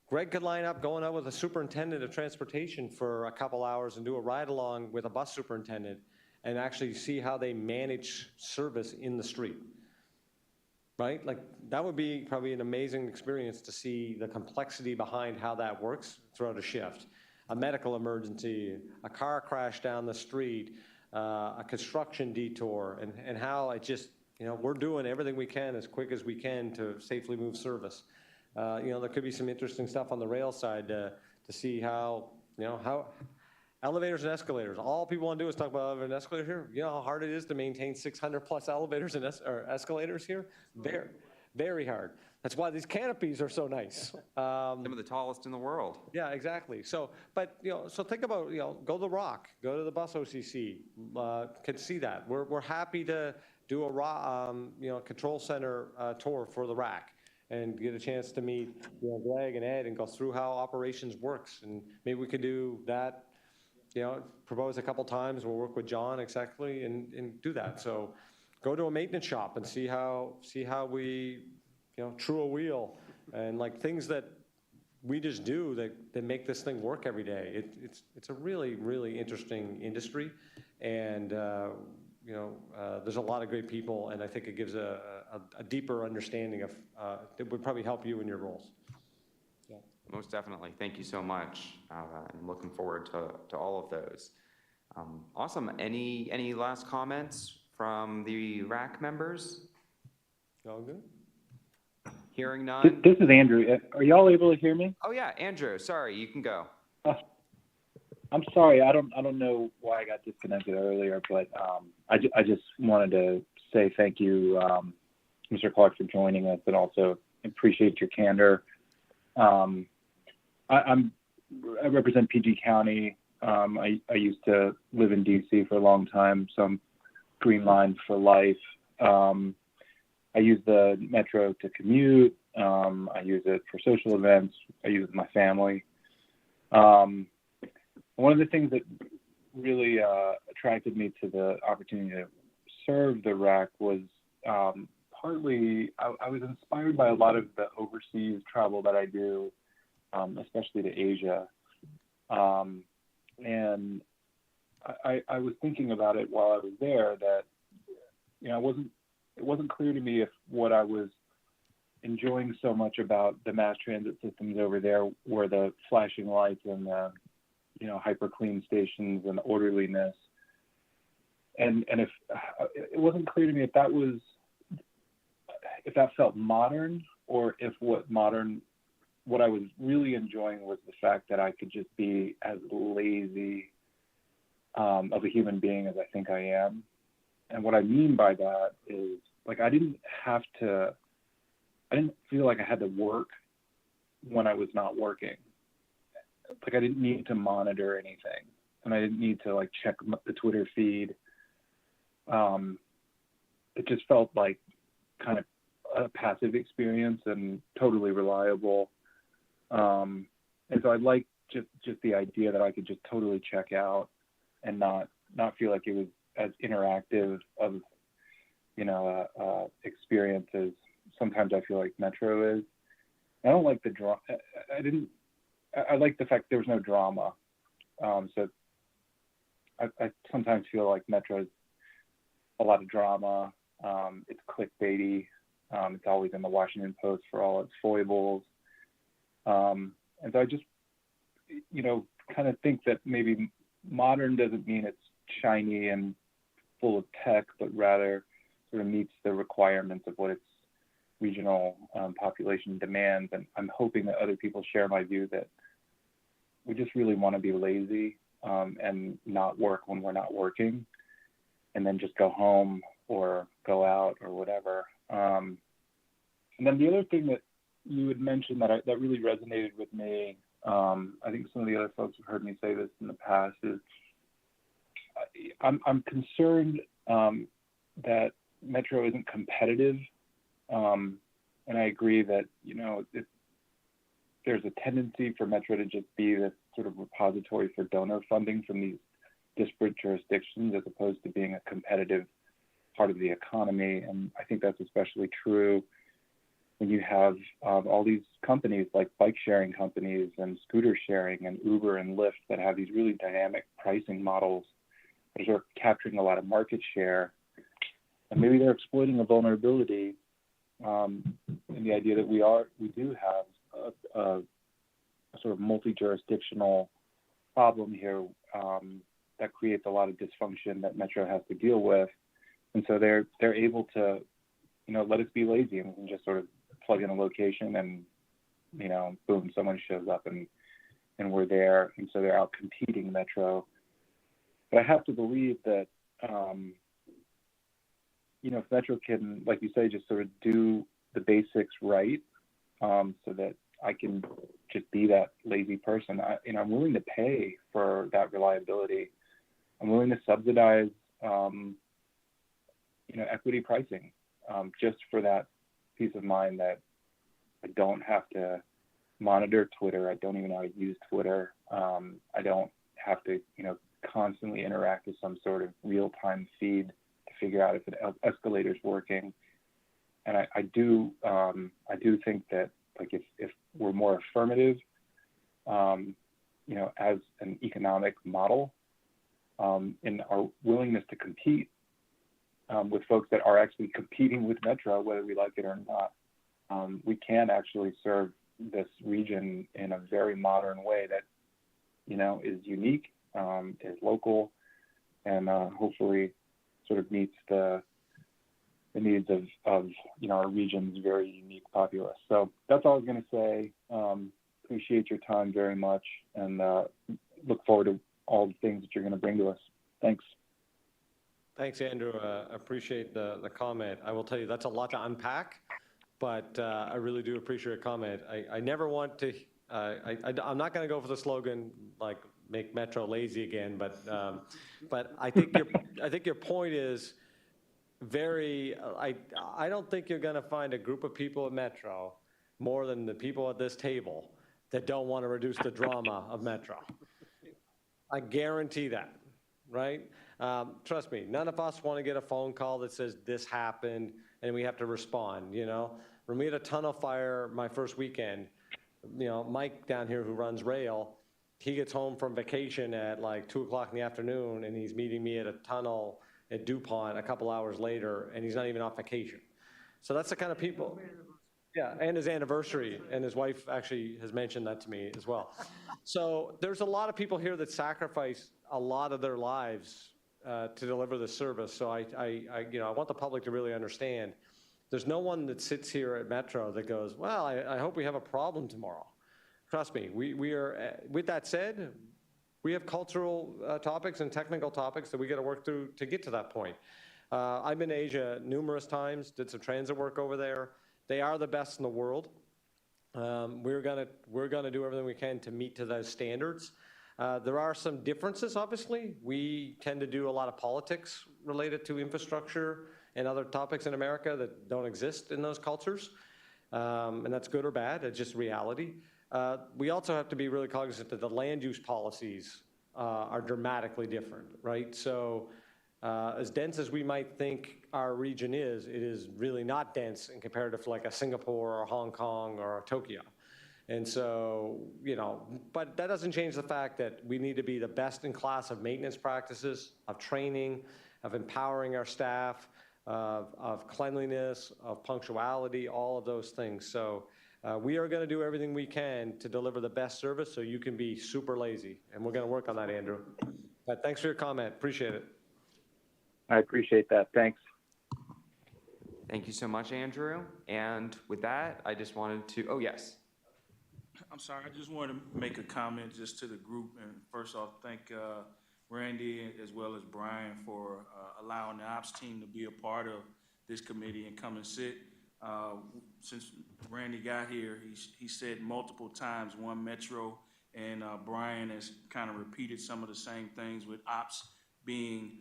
Greg could line up going out with a superintendent of transportation for a couple hours and do a ride along with a bus superintendent and actually see how they manage service in the street, right? That would be probably an amazing experience to see the complexity behind how that works throughout a shift. A medical emergency, a car crash down the street, a construction detour, and how it just, we're doing everything we can as quick as we can to safely move service. There could be some interesting stuff on the rail side to see how elevators and escalators. All people want to do is talk about elevators and escalators here. You know how hard it is to maintain 600 plus elevators and escalators here? Very, very hard. That's why these canopies are so nice. Some of the tallest in the world. Yeah, exactly. So think about, go to the ROC, go to the bus OCC, can see that. We're happy to do a control center tour for the RAC and get a chance to meet Greg and Ed and go through how operations works. And maybe we could do that, propose a couple times. We'll work with John exactly and do that. So go to a maintenance shop and see how we, true a wheel and things that we just do that make this thing work every day. It's a really, really interesting industry. And, there's a lot of great people, and I think it gives a deeper understanding of, it would probably help you in your roles. Yeah. Most definitely. Thank you so much. I'm looking forward to all of those. Awesome. Any last comments from the RAC members? All good? Hearing none. This is Andrew. Are y'all able to hear me? Oh yeah, Andrew, sorry, you can go. I'm sorry. I don't know why I got disconnected earlier, but I just wanted to say thank you, Mr. Clark, for joining us, and also appreciate your candor. I represent PG County. I used to live in DC for a long time, so I'm Green Line for life. I use the Metro to commute. I use it for social events. I use it with my family. One of the things that really attracted me to the opportunity to serve the RAC was partly I was inspired by a lot of the overseas travel that I do, especially to Asia. And I was thinking about it while I was there that, you know, it wasn't clear to me if what I was enjoying so much about the mass transit systems over there were the flashing lights and the, you know, hyper clean stations and orderliness. And if it wasn't clear to me if that felt modern, or if what I was really enjoying was the fact that I could just be as lazy of a human being as I think I am. And what I mean by that is, like, I didn't feel like I had to work when I was not working. Like, I didn't need to monitor anything, and I didn't need to, like, check the Twitter feed. It just felt like kind of a passive experience and totally reliable. And so I liked just the idea that I could just totally check out and not feel like it was as interactive of, you know, experience as sometimes I feel like Metro is. I don't like the drama. I like the fact there was no drama. So I sometimes feel like Metro is a lot of drama. It's clickbaity. It's always in the Washington Post for all its foibles. And so I just, you know, kind of think that maybe modern doesn't mean it's shiny and full of tech, but rather sort of meets the requirements of what its regional population demands. And I'm hoping that other people share my view that we just really want to be lazy and not work when we're not working, and then just go home or go out or whatever. And then the other thing that you had mentioned that really resonated with me, I think some of the other folks have heard me say this in the past, is I'm concerned that Metro isn't competitive. And I agree that, you know, there's a tendency for Metro to just be this sort of repository for donor funding from these disparate jurisdictions, as opposed to being a competitive part of the economy. And I think that's especially true when you have all these companies like bike sharing companies and scooter sharing and Uber and Lyft that have these really dynamic pricing models that are capturing a lot of market share. And maybe they're exploiting a vulnerability in the idea that we do have a sort of multi-jurisdictional problem here that creates a lot of dysfunction that Metro has to deal with. And so they're able to, you know, let us be lazy, and we can just sort of plug in a location and, you know, boom, someone shows up and we're there. And so they're out competing Metro. But I have to believe that, you know, if Metro can, like you say, just sort of do the basics right, so that I can just be that lazy person. I'm willing to pay for that reliability. I'm willing to subsidize, you know, equity pricing, just for that peace of mind that I don't have to monitor Twitter. I don't even know how to use Twitter. I don't have to, you know, constantly interact with some sort of real-time feed to figure out if an escalator's working. And I do think that, like, if we're more affirmative, you know, as an economic model, in our willingness to compete with folks that are actually competing with Metro, whether we like it or not, we can actually serve this region in a very modern way that, you know, is unique, is local, and hopefully sort of meets the the needs of our region's very unique populace. So that's all I was going to say. Appreciate your time very much, and look forward to all the things that you're going to bring to us. Thanks. Thanks, Andrew. Appreciate the comment. I will tell you, that's a lot to unpack, but I really do appreciate your comment. I never want to, I'm not going to go for the slogan, like, make Metro lazy again, but I think your point is very, I don't think you're going to find a group of people at Metro more than the people at this table that don't want to reduce the drama of Metro. I guarantee that, right? Trust me, none of us want to get a phone call that says this happened and we have to respond, When we had a tunnel fire my first weekend, Mike down here who runs rail, he gets home from vacation at like 2 o'clock in the afternoon and he's meeting me at a tunnel at DuPont a couple hours later and he's not even off vacation. So that's the kind of people. Yeah, and his anniversary, and his wife actually has mentioned that to me as well. So there's a lot of people here that sacrifice a lot of their lives to deliver the service. So I want the public to really understand. There's no one that sits here at Metro that goes, well, I hope we have a problem tomorrow. Trust me, we are. With that said, we have cultural topics and technical topics that we got to work through to get to that point. I've been to Asia numerous times, did some transit work over there. They are the best in the world. We're gonna do everything we can to meet to those standards. There are some differences, obviously. We tend to do a lot of politics related to infrastructure and other topics in America that don't exist in those cultures. And that's good or bad, it's just reality. We also have to be really cognizant that the land use policies are dramatically different, right? So as dense as we might think our region is, it is really not dense in comparative to like a Singapore or Hong Kong or a Tokyo. And so, but that doesn't change the fact that we need to be the best in class of maintenance practices, of training, of empowering our staff, of cleanliness, of punctuality, all of those things. So we are going to do everything we can to deliver the best service so you can be super lazy. And we're going to work on that, Andrew. But thanks for your comment. Appreciate it. I appreciate that. Thanks. Thank you so much, Andrew. And with that, I just wanted to, oh, yes. I'm sorry, I just wanted to make a comment just to the group. And first off, thank Randy as well as Brian for allowing the ops team to be a part of this committee and come and sit. Since Randy got here, he said multiple times One Metro, and Brian has kind of repeated some of the same things with ops being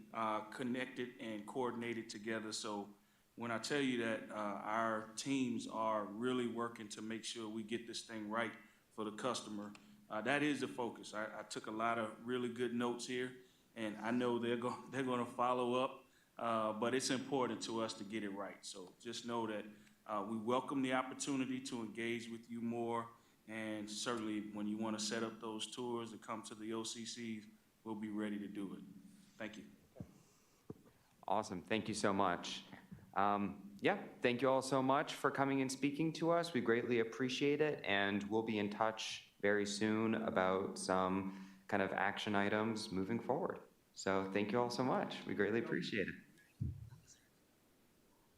connected and coordinated together. So when I tell you that our teams are really working to make sure we get this thing right for the customer, that is the focus. I took a lot of really good notes here, and I know they're going to follow up, but it's important to us to get it right. So just know that we welcome the opportunity to engage with you more, and certainly when you want to set up those tours to come to the OCCs, we'll be ready to do it. Thank you. Awesome. Thank you so much. Yeah, thank you all so much for coming and speaking to us. We greatly appreciate it, and we'll be in touch very soon about some kind of action items moving forward. So thank you all so much. We greatly appreciate it.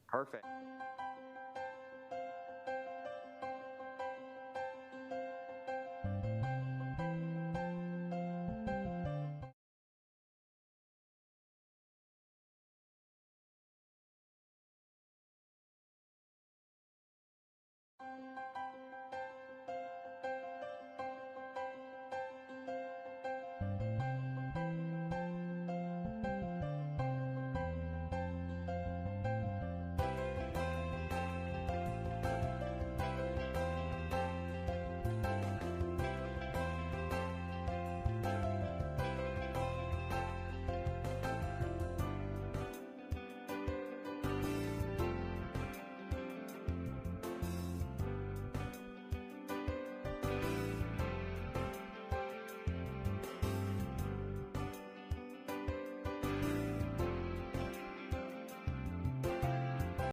Perfect.